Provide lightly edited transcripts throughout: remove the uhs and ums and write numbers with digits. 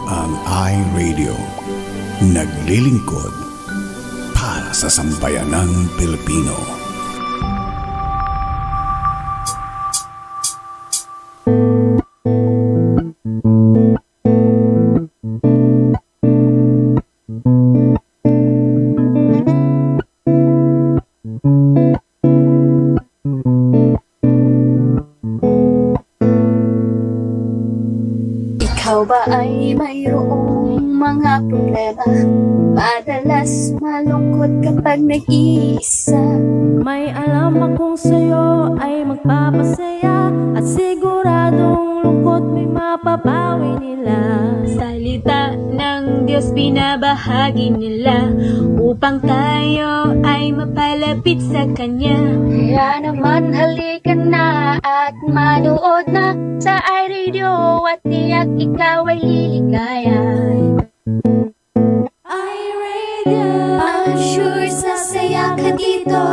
ang iRadio. Naglilingkod para sa sambayanang Pilipino. Ikaw ba ay mayroong mga problema? Madalas malungkot kapag nag-iisa. May alam akong sa'yo ay magpapasaya, at siguradong lungkot may mapapawi nila. Salita ng Diyos binabahagi nila upang tayo ay mapalapit sa Kanya. Kaya naman halika na at manood na sa iRadio at tiyak ikaw ay liligaya. iRadio, I'm sure sasaya ka dito.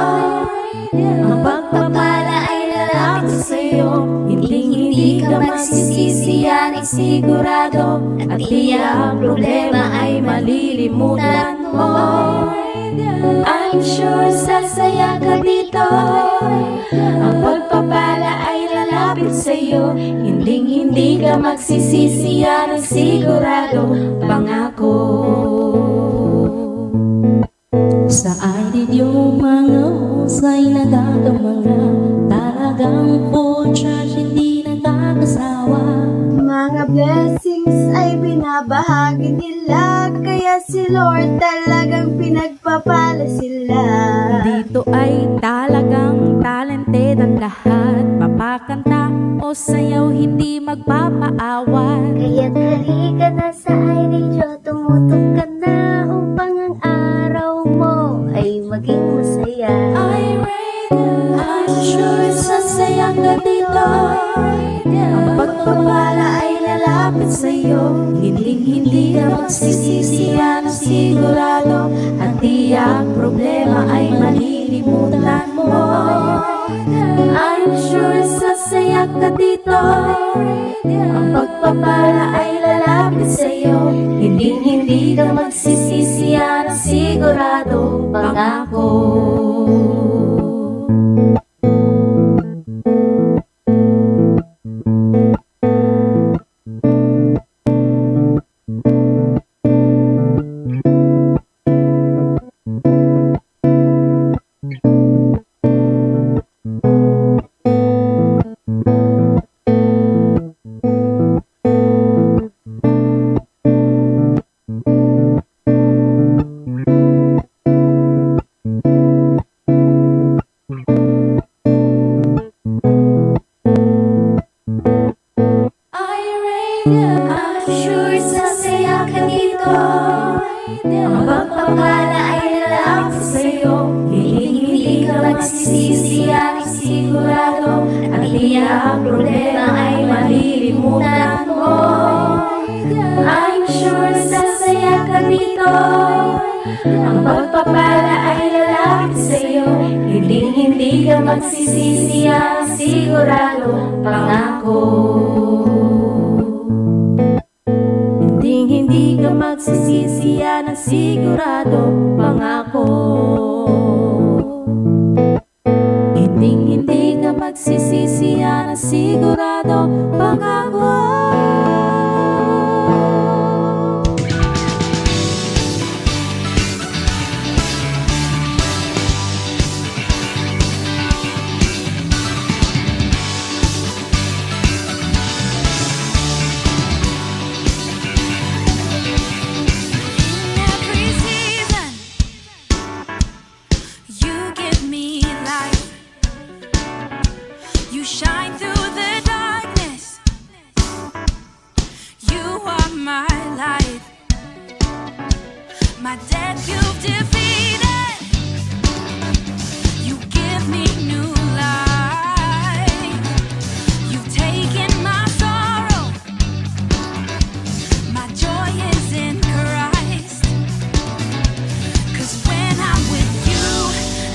ang pagpapala ay lalapit sa'yo. Hindi ka magsisisi, yan ay sigurado, at tiyak ang problema ay malilimutan mo. I'm sure sasaya ka dito. Ang pagpapala ay lalapit sa'yo. Hindi ka magsisisi, yan ay sigurado, pangako. Sa iRadio, mga husay nagagamanga, talagang full charge, hindi nakakasawa. Mga blessings ay binabahagi nila, kaya si Lord talagang pinagpapala sila. Dito ay talagang talented ang lahat, papakanta o sayaw, hindi magpapaawat. Kaya't halika na sa iRadio, tumutok ka na upang ang araw mo ay maging masaya. I'm sure sasaya ka dito. Ang pagpapala ay lalapit sa'yo. Hindi ka magsisisi, yan ang sigurado, at tiyak problema ay malilimutan mo. I'm sure sasaya ka dito. Ang pagpapala ay lalapit sa'yo. Hindi ka magsisisi, yan ang sigurado, pangako. I'm sure sasaya ka dito. Ang pagpapala ay lalapit sa'yo. Hindi ka magsisisi, yan ay sigurado, at tiyak ang problema ay malilimutan mo. I'm sure sasaya ka dito. Ang pagpapala ay lalapit sa'yo. Hindi ka magsisisi, yan ay sigurado, pangako. Hindi ka magsisisi, yan ang sigurado, pangako. Hindi ka magsisisi, yan ang sigurado, pangako. Shine through the darkness. You are my light, my death you've defeated. You give me new life. You've taken my sorrow. My joy is in Christ. 'Cause when I'm with you,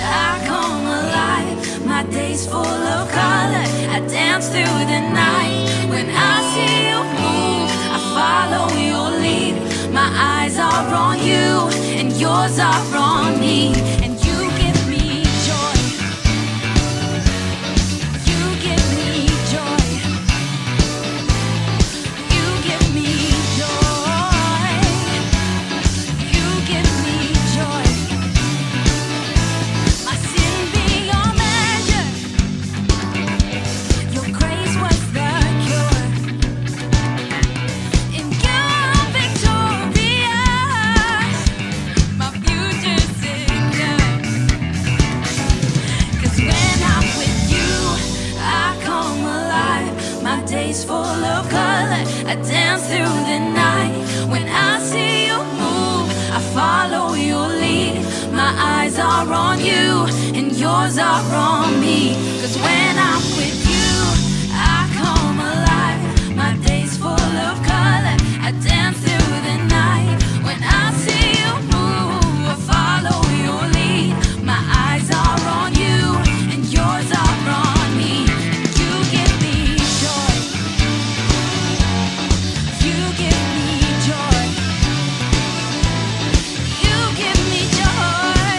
I come alive. My days full of color. I dance through the night. When I see you move, I follow your lead. are on you, and yours are on me. And you give me joy. You give me joy. You give me joy. You give me joy. My sin beyond measure. Your grace was the cure. In you I'm victorious. My future's secure. 'Cause when I'm with you, I come alive. My day's full of color. I dance through the night. When I see you move, I follow your lead. My eyes are on you, and yours are on me. 'Cause when I'm with you, I come alive. My day's full of color. I dance through the night. When I see you move, I follow your lead. My eyes are on you, and yours are on me. You give me joy. You give me joy. You give me joy.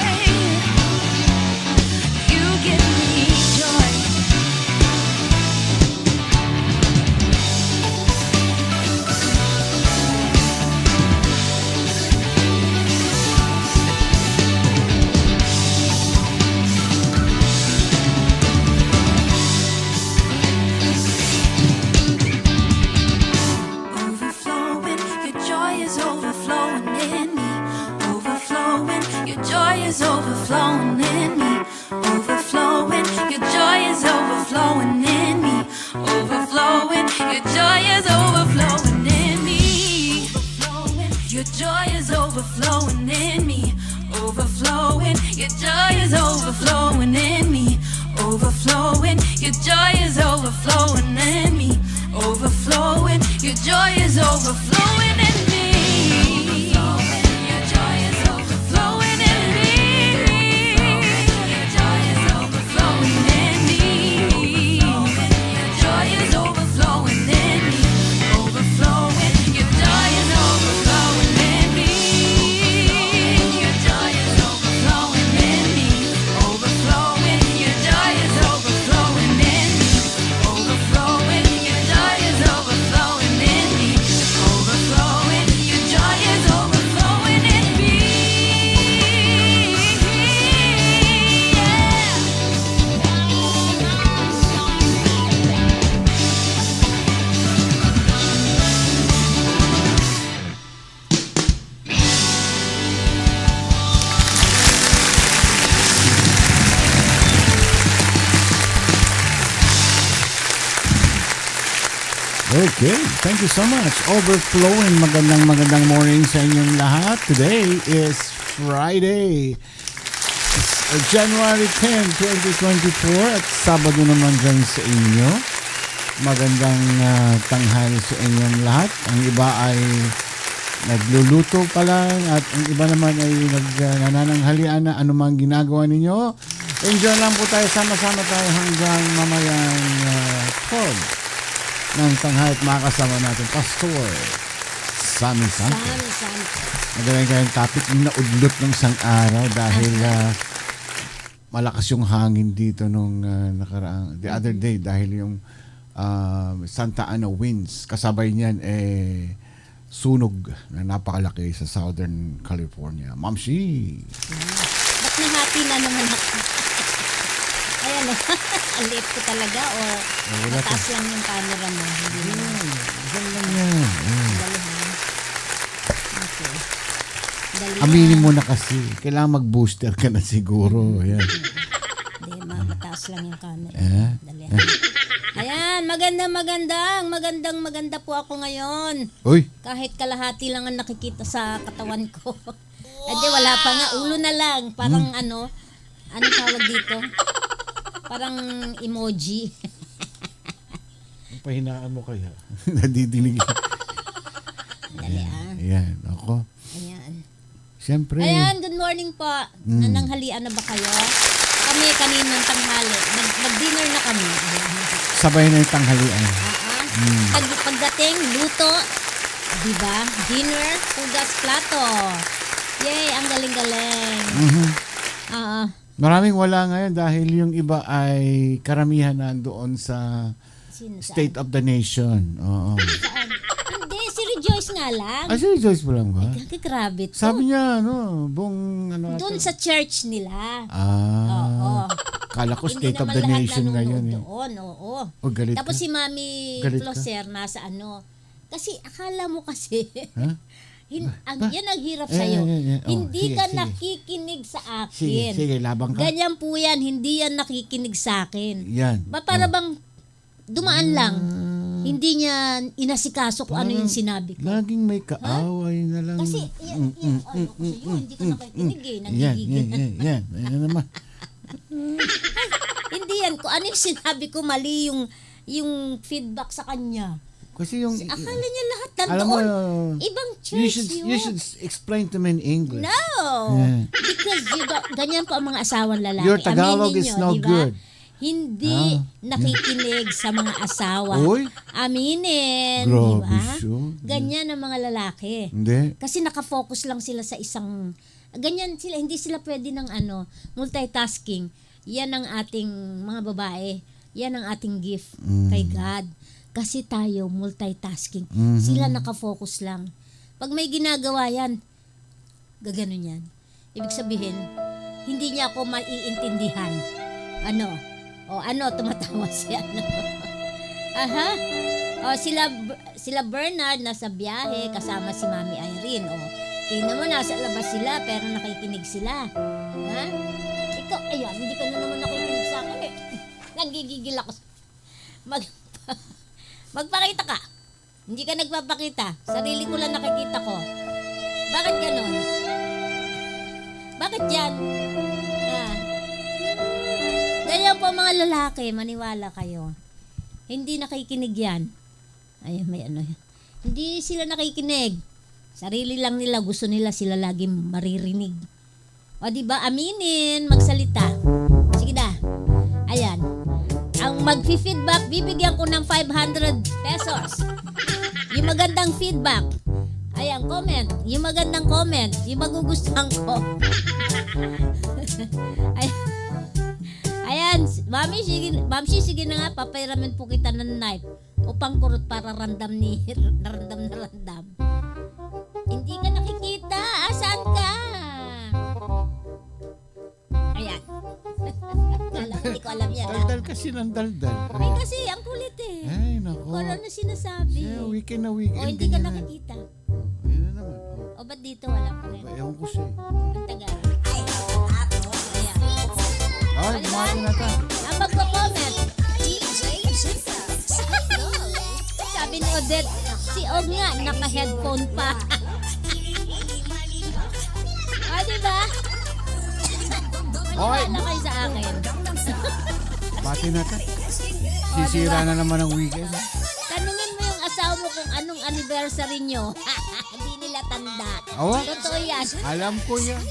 You give me joy. Overflowing, your joy is overflowing in me. Overflowing, your joy is overflowing in me. Overflowing, your joy is overflowing in me. Overflowing, your joy is overflowing in me. Your joy is overflowing in me. Overflowing, your joy is overflowing in me. Overflowing, your joy is overflowing in me. Overflowing, your joy is overflowing in me. Your joy is overflowing in me. Your joy is overflowing in me. Your joy is overflowing in me. Overflowing, your joy is overflowing in me. Your joy is overflowing in me. Overflowing, your joy is overflowing in me. Overflowing, your joy is overflowing in me. Overflowing, your joy is overflowing in me. Okay, thank you so much. Overflowing, magandang morning sa inyong lahat. Today is Friday, January 10, 2024 at Sabado naman dyan sa inyo. Magandang tanghali sa inyong lahat. Ang iba ay nagluluto pa lang at ang iba naman ay nanananghalian na anumang ginagawa ninyo. Enjoy lang po tayo, sama-sama tayo hanggang mamayang 12 ng tanghali at makakasama natin Pastor Sammy Santos. Magaling kayong topic yung naudlot ng isang araw dahil malakas yung hangin dito nung nakaraang the other day dahil yung Santa Ana winds kasabay niyan sunog na napakalaki sa Southern California. Ma'am Shi. Ba't nahati na naman ako? Ayan, ang liit ko talaga o mataas lang yung camera mo? Hindi naman. Diyan lang yan. Dalihan. Okay. Dalihan. Aminin mo na kasi. Kailangan mag-booster ka na siguro. Ayan. Hindi, mataas lang yung camera. Eh? Dalihan. Ayan, maganda po ako ngayon. Uy! Kahit kalahati lang ang nakikita sa katawan ko. Hindi, wala pa nga. Ulo na lang. Parang anong tawag dito? Parang emoji. Ang pahinaan mo kaya. Nadidinig. Dali Ayan, ako. Ayan. Siyempre. Ayan, good morning po. Nananghalian na ba kayo? Kami kaninang tanghali. Nag-dinner na kami. Sabay na yung tanghalian. Pagdating, luto, Diba? Dinner, hugas plato. Yay, ang galing-galing. Oo. Maraming wala ngayon dahil yung iba ay karamihan na doon sa Sino saan? State of the Nation. Oo. Saan? Hindi, si Rejoice nga lang. Ah, si Joyce mo lang ba? Grabe to. Sabi niya, buong ano Doon ata? sa church nila. Ah. Oo. Kala ko Hindi State of naman the lahat Nation nanonood ngayon eh. doon, oo. O, galit Tapos ka? si Mami Galit ka? Floser nasa ano. Kasi akala mo kasi, Ha? yan ang hirap sa'yo. Oh, Hindi sige, ka sige. nakikinig sa Sige, akin. sige, labang ka. Ganyan po yan, hindi yan nakikinig sa akin. Yan. Para bang dumaan lang. Hindi niya inasikaso kung ano yung sinabi ko. Laging may kaaway na lang. Kasi, ano ko sa'yo, hindi ka nakikinig eh. Yan, Nagigigil. yan. Ayan naman. Hindi yan. Kung ano yung sinabi ko, mali yung feedback sa kanya. Kasi yung... Akala niya lahat Alam mo, nandoon. Ibang church you should explain to me in English. No! Yeah. Because ganyan po ang mga asawang lalaki. Your Tagalog Aminin is nyo, no di ba? good. Hindi nakikinig sa mga asawa. Uy. Aminin, Grabe di ba? siya. Ganyan ang mga lalaki. Hindi. Kasi nakafocus lang sila sa isang... Ganyan sila, hindi sila pwede ng multitasking. Yan ang ating mga babae. Yan ang ating gift kay God. Kasi tayo multitasking. Sila nakafocus lang. Pag may ginagawa yan, gaganon yan. Ibig sabihin, hindi niya ako maiintindihan. Ano? Tumatawa siya. Aha. Sila Bernard nasa biyahe kasama si Mami Irene. Tingnan mo, nasa labas sila pero nakikinig sila. Ha? Ikaw, ayan, hindi ka na naman nakikinig sa akin eh. Nagigigil ako. Magpakita ka. Hindi ka nagpapakita. Sarili ko lang nakikita ko. Bakit ganon? Bakit yan? Ganyan po mga lalaki, maniwala kayo. Hindi nakikinig yan. Ay, may ano yan. Hindi sila nakikinig. Sarili lang nila, gusto nila sila laging maririnig. O diba, aminin, magsalita. Sige na. Ayan. Ang mag-feedback, bibigyan ko ng 500 pesos. Yung magandang feedback. Ayan, comment. Yung magandang comment. Yung magugustuhan ko. Ayan. Mami, sige na nga. Papairamin po kita ng knife. Upang kurot para randam na randam. Hindi ka nakikita. Asan ka? Ayan. Hindi ko alam yan. Daldal kasi ng daldal. Ay, kasi ang kulit eh. Ay, naku. Kung ano sinasabi. Yeah, weekend na weekend. O, hindi ka ganyan na. nakikita. Ayun na naman. O, ba't dito wala pa rin? Ewan ko siya. Ang tagal. Ayan. Ay, bumatin na ta. Ang magko-comment. Sabi ni Odette, si Og nga, naka-headphone pa. O, diba? Oy. Maniwala kayo sa akin. Bati na ta. Sisira na naman ang weekend. Tanungin mo yung asawa mo kung anong anniversary nyo. Hindi nila tanda. Awa? Totoo yan. Alam ko yan.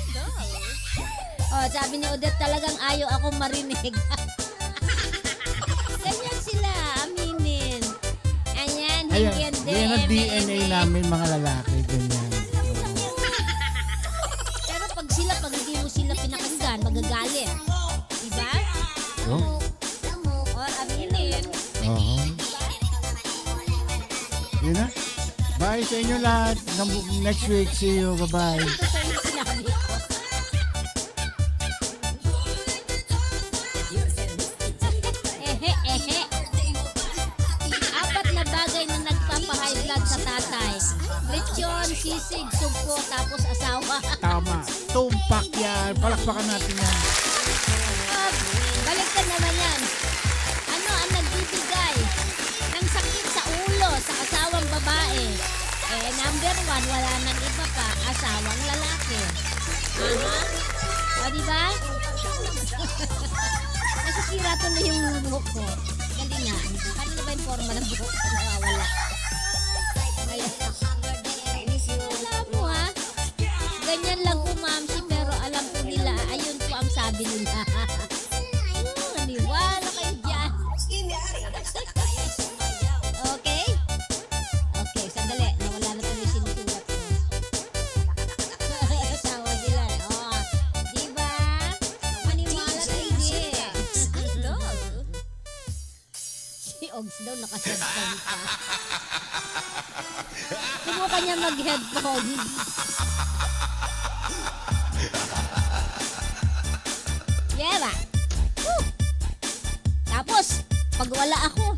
Sabi ni Odette, talagang ayaw akong marinig. Ganyan sila, aminin. Ayan, Ayan, hindi yan ang DNA namin mga lalaki. Ganyan. Pero pag hindi mo sila pinakinggan, magagalit. Diba? So, Or aminin. oo. Yun na. Bye sa inyo lahat. Next week, see you. Bye-bye. Ito sa yung sinabi ko. Ehe. Apat na bagay na nagpapa-high blood sa tatay. Lechon, sisig, sugpo, tapos asawa. Tama. Tumpak yan. Palakpakan natin yan. Balik ka naman yan. Ano ang nagbibigay ng sakit sa ulo sa asawang babae? Number 1, wala nang iba pa, asawang lalaki. O, diba? Nasisira tuloy yung buhok ko. Dali nga. Paano na ba yung forma ng buhok ko? Nawawala. Ayan. Wala mo ha. Ganyan lang po, Mamsi, pero alam po nila, ayun po ang sabi nila. Maniwala kayo dyan. Okay? Okay, sandali. Nawala na Ogs daw, naka-headphone ka. Subukan niya mag-headphone. Yeah ba? Woo! Tapos, pag wala ako,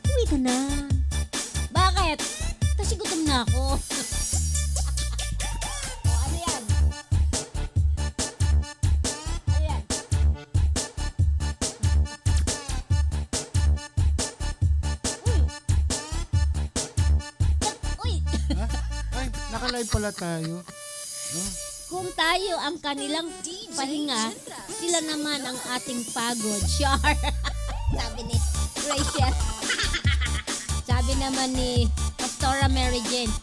uwi ka na. Bakit? Kasi gutom na ako. O, ano yan? Ano yan? Uy! Ha? Ay, naka-live pala tayo. No? Kung tayo ang kanilang pahinga, sila naman ang ating pagod. Char! Sabi ni Rachel. Sabi naman ni Pastora Mary Jane,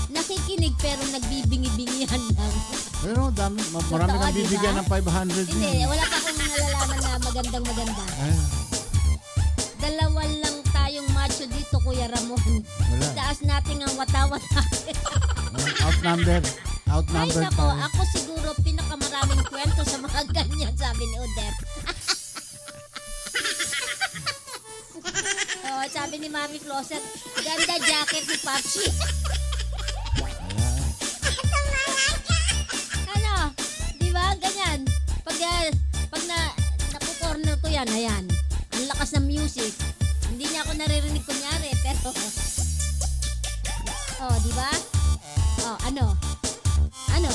nakikinig pero nagbibingi-bingihan lang. Pero marami kang Totoo, bibigyan diba? ng 500 Hindi, yun. wala pa akong nalalaman na magandang-maganda. Ay, Dalawa lang tayong macho dito, Kuya Ramon. wala. Taas natin ang watawat natin. Outnumber. Ay Outnumbered nako, tayo. ako siguro pinakamaraming kwento sa mga ganyan, sabi ni Odette. Oh, sabi ni Mami Closet, ganda jacket ni Papsi. Ano? Di ba? Ganyan. Pag napukorner ko yan, ayan. Ang lakas ng music. Hindi niya ako naririnig kunyari, pero... Oh, di ba? Oh, ano? Ano?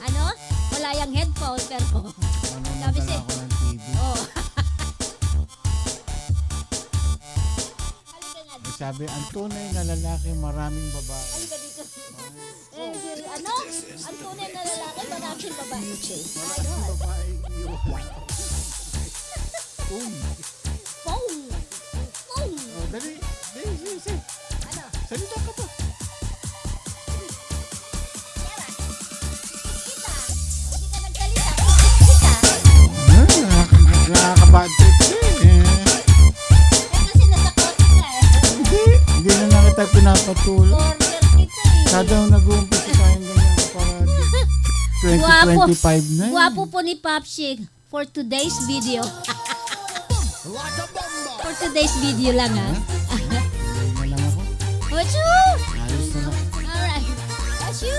Ano? Wala yung headphone, pero... Ano Sabi naman si- ako ng TV. Oh. Halika nga dito. Sabi, ang tunay na lalaki, maraming babae. Halika dito. Ano? Ang tunay na lalaki, maraming babae. Maraming babae. Boom. Boom! Boom! Oh, dali. Dali. Ano? Salita ka pa. Kita! Hindi ka nagsalita. Kita! Nakaka-bad trip eh. Kasi nasa kotse ka eh. Hindi na nakita pinapatulog. Corner kita eh. Kada nag-uumpisa tayong ganyan para 2025 na eh. Guwapo po ni Papsi for today's video. For today's video lang ha. Ayun na lang ako. Wachu! Ayos na lang. Alright. Wachu!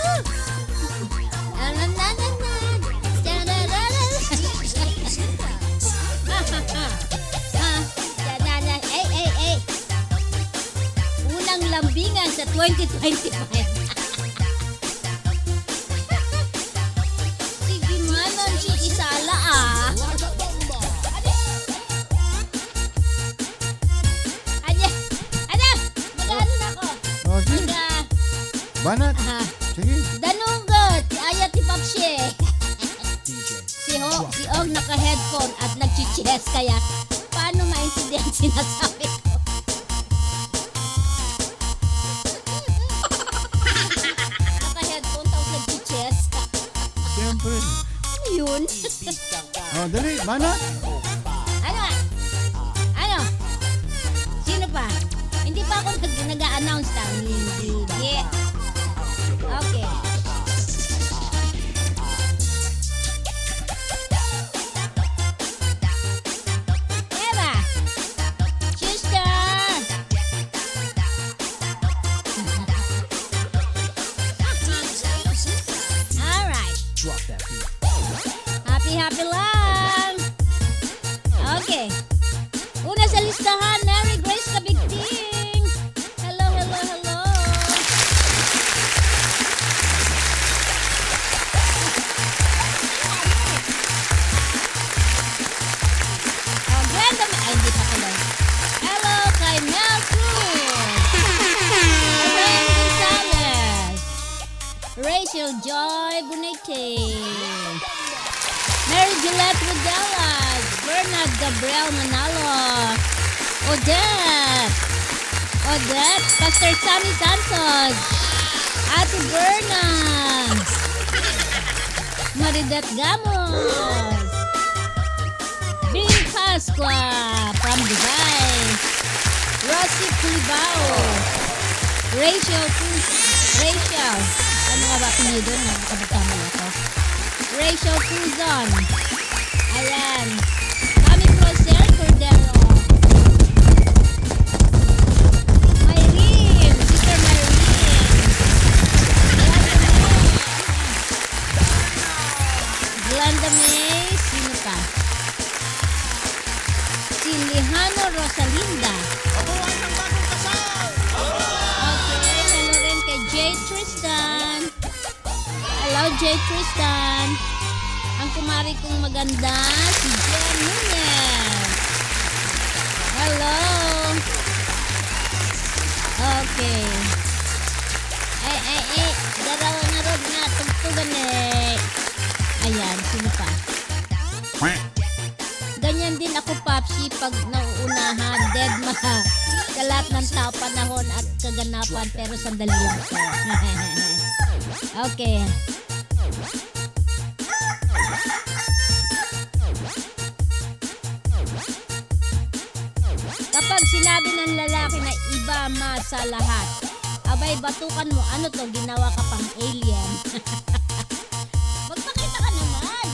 Nanananan. Dadadadan. Dadadadan. Ay. Unang lambingan sa 2025. Sige man, si Isala ah. Ano? Mag-ano na ako? Oh, sige. Banat. Sige. Danugot! Si Ayat ni Papshe. Si Og naka-headphone at nag-chess kaya paano maintindihan sinasabi ko? Naka-headphone tapos nag-chess. Siyempre. Ano yun? Oh, dali. Banat. Ano? Ano? Sino pa? Hindi pa ako nag-a-announce lang. Hindi. Okay. Eva! Sister! Alright. Happy lang! Okay. Una sa listahan, Mary Grace Kabigting! Hello! Oh, Brenda, ay, hindi pa pala. Hello kay Mel Cruz! Elaine Gonzalez! Rachel Joy Bunete! Mary Gillette Rodelas, Bernard Gabriel Manalo, Odette, Pastor Sammy Santos, Ate Berna, Maridet Gamos, Bing Pasqua from Dubai, Rosie Culibao, Rachel, ano nga ba pinili doon? Nakabagkamali ako. Rachel Cruzon. Ayan. Mami Closer Cordero. si Lihano Rosalinda. Okay, hello rin kay J. Tristan. Hello, J. Tristan. Ang kumari kong maganda, si Jen Nunez. Hello. Okay. Darawa na ron na, tugtugan eh. Ayan, sino pa? Ganyan din ako, Papsi, pag nauunahan, dead ma. Sa lahat ng tao, panahon at kaganapan, pero sandali lang po. Okay. Kapag sinabi ng lalaki na iba ma sa lahat, abay, batukan mo, ano to, ginawa ka pang alien. Magpakita ka naman.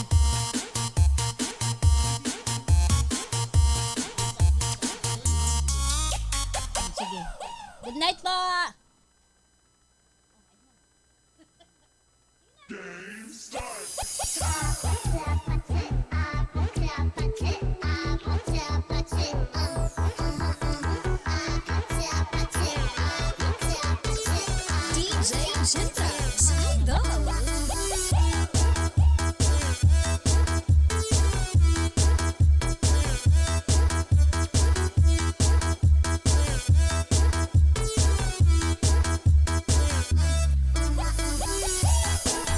Sige. Good night po.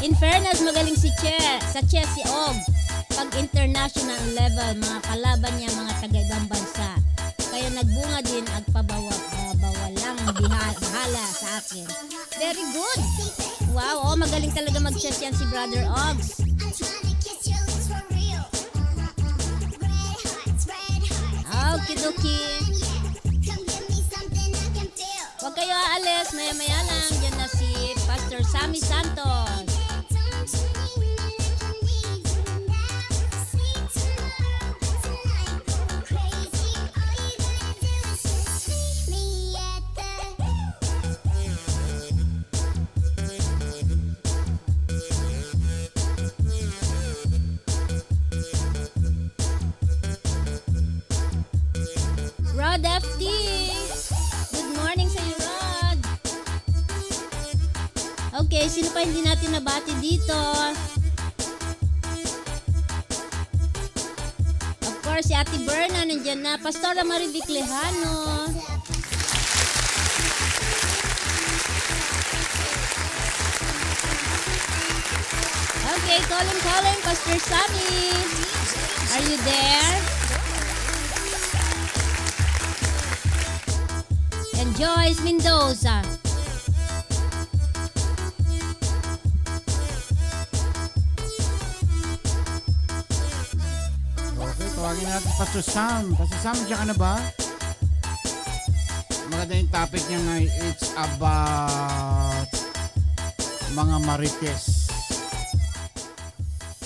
In fairness, magaling si Che. Sa Che si Og. Pag international level, mga kalaban niya mga taga-ibang bansa. Kaya nagbunga din at bawalang bahala sa akin. Very good. Wow, magaling talaga mag-chess yan si Brother Ogs. Okidoki. Huwag kayo aalis, maya-maya lang. Diyan na si Pastor Sammy Santos. Rod FD. Good morning sa iyo, Rod. Okay, sino pa hindi natin nabati dito? Of course, si Ate Berna nandyan na. Pastora Marivic Lejano. Okay, calling, Pastor Sammy. Are you there? And Joyce Mendoza. Okay, tawagin natin Pastor Sam. Pastor Sam, diyan ka na ba? Maganda yung topic niya nga, it's about mga marites.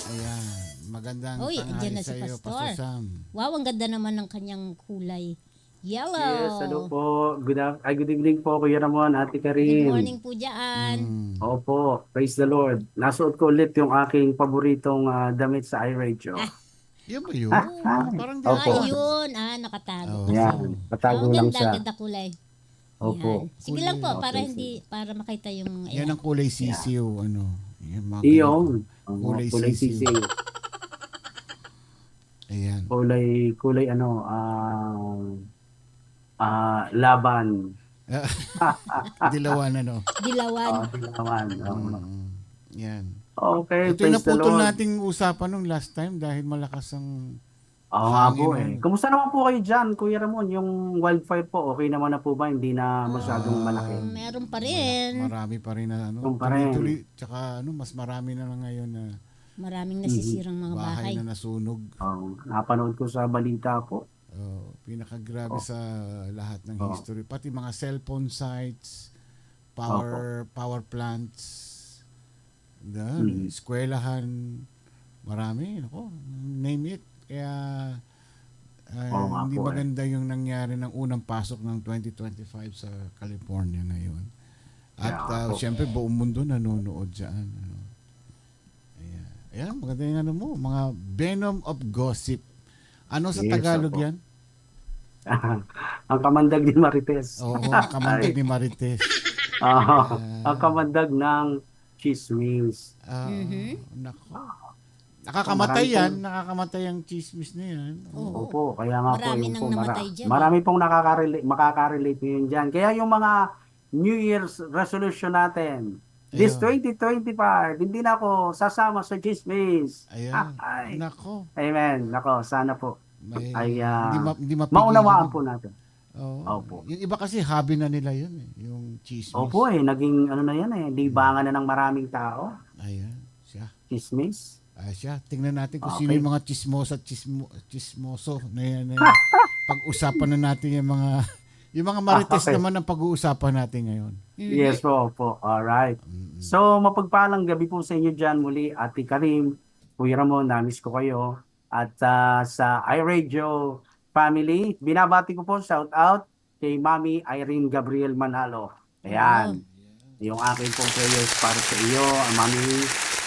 Ayan, magandang Uy, tanghali andyan na si sa iyo, Pastor. Pastor Sam. Wow, ang ganda naman ng kanyang kulay. Yellow. Yes, hello po. Good evening po, Kuya Ramon, Ate Karin. Good morning po dyan. Opo, praise the Lord. Nasuot ko ulit yung aking paboritong damit sa iRadio. Yan ba yun? Parang di Opo. Yun. Nakatago Oh. kasi. Yan, patago Ang lang ganda, siya. ganda kulay. Opo. Yan. Sige lang po, para Okay, para makita yung... Yan ang kulay sisiw, ano. Yan, mga Iyon. Kulay Kulay sisiw. sisiw. Ayan. Kulay laban. Dilawan, ano. Dilawan. Dilawan. Yan. Okay, Ito yung praise the naputol Lord. nating usapan nung last time dahil malakas ang... Oo nga po Hangin, eh. Kumusta naman po kayo dyan, Kuya Ramon? Yung wildfire po, okay naman na po ba? Hindi na masyadong malaki. Meron pa rin. Marami pa rin na ano. Meron pa rin. Tuloy-tuloy. Tsaka ano, mas marami na lang ngayon na Maraming nasisirang mga bahay bahay. na nasunog. Napanood ko sa balita po. Pinakagrabe sa lahat ng history. Pati mga cellphone sites, power plants, eskwelahan, marami. Ako, name it. Kaya hindi maganda yung nangyari ng unang pasok ng 2025 sa California ngayon. At siyempre buong mundo nanonood dyan. Ano. Ayan, maganda yung ano mo, mga venom of gossip. Ano sa Yes, Tagalog opo. yan? Ang kamandag ni Marites. Oo, ang kamandag Ay, ni Marites. ang kamandag ng chismis. Nako. So, Nakakamatay marami yan. pong, Nakakamatay ang chismis na yan. Oo. Oo. opo, kaya nga po, Marami yun nang po, namatay dyan. marami pong makaka-relate yun dyan. Kaya yung mga New Year's resolution natin, this Ayun. 2025, hindi na ako sasama sa chismis. Ayan. Ay, Nako. amen. Nako, sana po May ay hindi mapigilan maunawaan yun. po natin. Oo. Opo. Yung iba kasi hobby na nila yun eh. Yung Opo chismis. naging ano na yan libangan na ng maraming tao. Ayan. Siya. Chismis. Siya. Tingnan natin kung sino Okay. yung mga chismoso na yan. Pag-usapan na natin yung mga yung mga marites Okay. naman ang pag-uusapan natin ngayon. Yes po, opo. Alright. So, mapagpalang gabi po sa inyo dyan muli, Ate Karim, Kuya Ramon, namiss ko kayo. At sa iRadio family, binabati ko po, shout out kay Mami Irene Gabriel Manalo. Ayan. Yung aking pong prayers para sa iyo, Mami,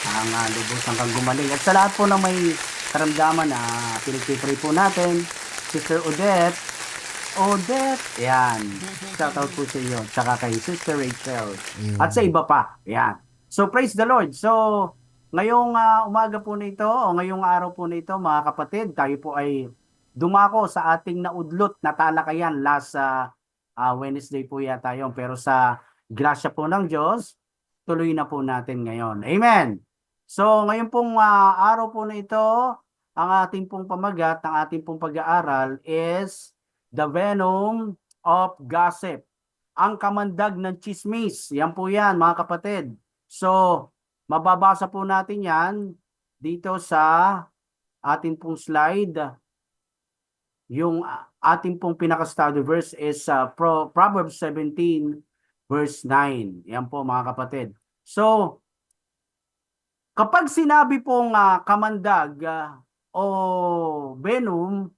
ang lubos ang kang gumaling. At sa lahat po na may karamdaman na pinagpipray po natin, Sister Odette, yan. Shout out po sa iyo. Tsaka kay Sister Rachel. Ayun. At sa iba pa. Yan. So, praise the Lord. So, ngayong umaga po nito, o ngayong araw po nito, mga kapatid, tayo po ay dumako sa ating naudlot na talakayan last Wednesday po yata yun. Pero sa grasya po ng Diyos, tuloy na po natin ngayon. Amen. So, ngayon pong araw po na ito, ang ating pong pamagat, ang ating pong pag-aaral is the venom of gossip. Ang kamandag ng chismis. Yan po yan, mga kapatid. So, mababasa po natin yan dito sa ating pong slide. Yung ating pong pinaka-study verse is Proverbs 17 verse 9. Yan po, mga kapatid. So, kapag sinabi pong kamandag o venom,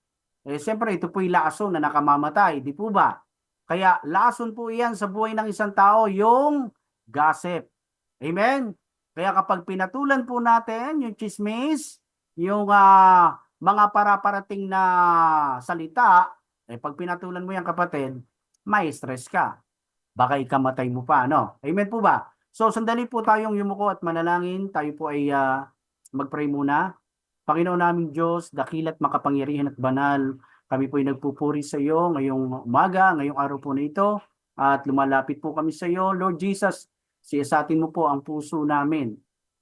siyempre ito po'y lason na nakamamatay, di po ba? Kaya lason po iyan sa buhay ng isang tao, yung gossip. Amen? Kaya kapag pinatulan po natin yung chismis, yung mga para-parating na salita, pag pinatulan mo yan kapatid, may stress ka. Baka ikamatay mo pa, no? Amen po ba? So, sandali po tayong yumuko at manalangin. Tayo po ay mag-pray muna. Panginoon naming Diyos, dakilat, makapangyarihan at banal, kami po ay nagpupuri sa iyo ngayong umaga, ngayong araw po na ito, at lumalapit po kami sa iyo. Lord Jesus, siyasatin mo po ang puso namin.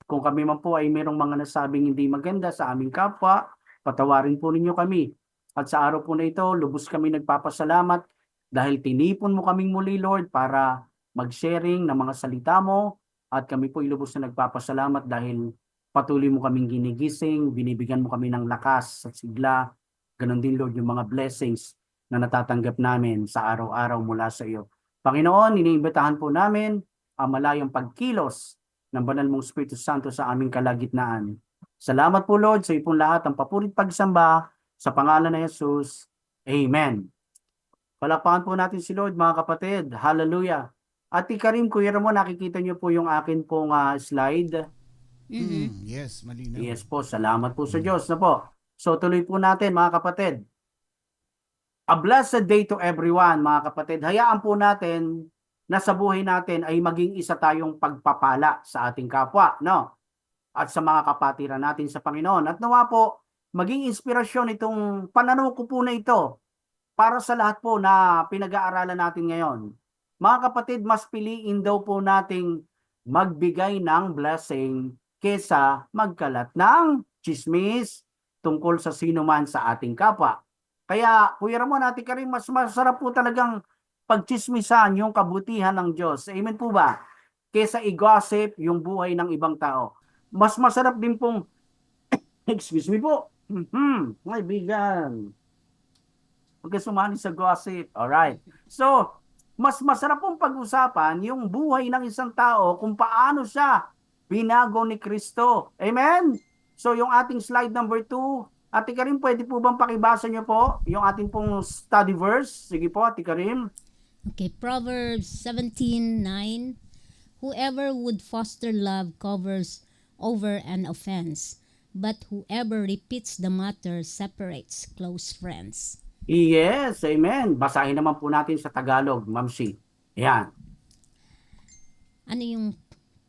Kung kami man po ay merong mga nasabing hindi maganda sa aming kapwa, patawarin po ninyo kami. At sa araw po na ito, lubos kami nagpapasalamat dahil tinipon mo kaming muli, Lord, para mag-sharing ng mga salita mo, at kami po ay lubos na nagpapasalamat dahil patuloy mo kaming ginigising, binibigyan mo kami ng lakas at sigla. Ganon din, Lord, yung mga blessings na natatanggap namin sa araw-araw mula sa iyo. Panginoon, iniimbitahan po namin ang malayang pagkilos ng banal mong Espiritu Santo sa aming kalagitnaan. Salamat po, Lord, sa ipong lahat ang papurit pagsamba sa pangalan ng Jesus. Amen. Palakpakan po natin si Lord, mga kapatid. Hallelujah. At Karim, Kuya Ramon, nakikita niyo po yung akin pong slide. Yes, malinaw. Yes po, salamat po sa Diyos na po. So tuloy po natin, mga kapatid. A blessed day to everyone, mga kapatid. Hayaan po natin na sa buhay natin ay maging isa tayong pagpapala sa ating kapwa, no? At sa mga kapatiran natin sa Panginoon. At nawa po, maging inspirasyon itong pananoko po na ito para sa lahat po na pinag-aaralan natin ngayon. Mga kapatid, mas piliin daw po nating magbigay ng blessing kesa magkalat ng chismis tungkol sa sino man sa ating kapwa. Kaya, Kuya Ramon, Ate Karim, mas masarap po talagang pagchismisan yung kabutihan ng Diyos. Amen po ba? Kesa i-gossip yung buhay ng ibang tao. Mas masarap din pong, excuse me po, kaibigan, huwag ka sumali sa gossip. Alright. So, mas masarap pong pag-usapan yung buhay ng isang tao kung paano siya binago ni Kristo. Amen? So, yung ating slide number 2, Ate Karim, pwede po bang pakibasa niyo po yung ating pong study verse? Sige po, Ate Karim. Okay, Proverbs 17:9. Whoever would foster love covers over an offense, but whoever repeats the matter separates close friends. Yes, amen. Basahin naman po natin sa Tagalog, Ma'am C. Yan, Ano yung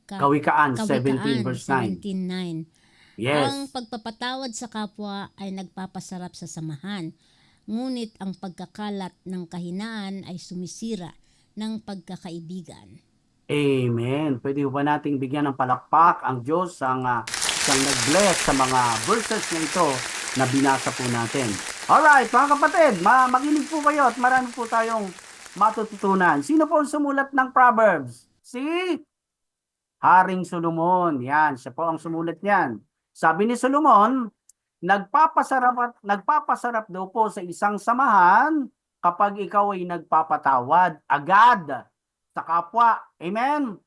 Kawikaan 17 Kawikaan verse 9. 17:9? Ang Yes. pagpapatawad sa kapwa ay nagpapasarap sa samahan, ngunit ang pagkakalat ng kahinaan ay sumisira ng pagkakaibigan. Amen. Pwede ba nating bigyan ng palakpak ang Diyos siyang nag-bless sa mga verses na ito na binasa po natin. Alright, mga kapatid, makinig po kayo at marami po tayong matututunan. Sino po ang sumulat ng Proverbs? Si Haring Solomon. Yan, siya po ang sumulat niyan. Sabi ni Solomon, nagpapasarap daw po sa isang samahan kapag ikaw ay nagpapatawad agad sa kapwa. Amen?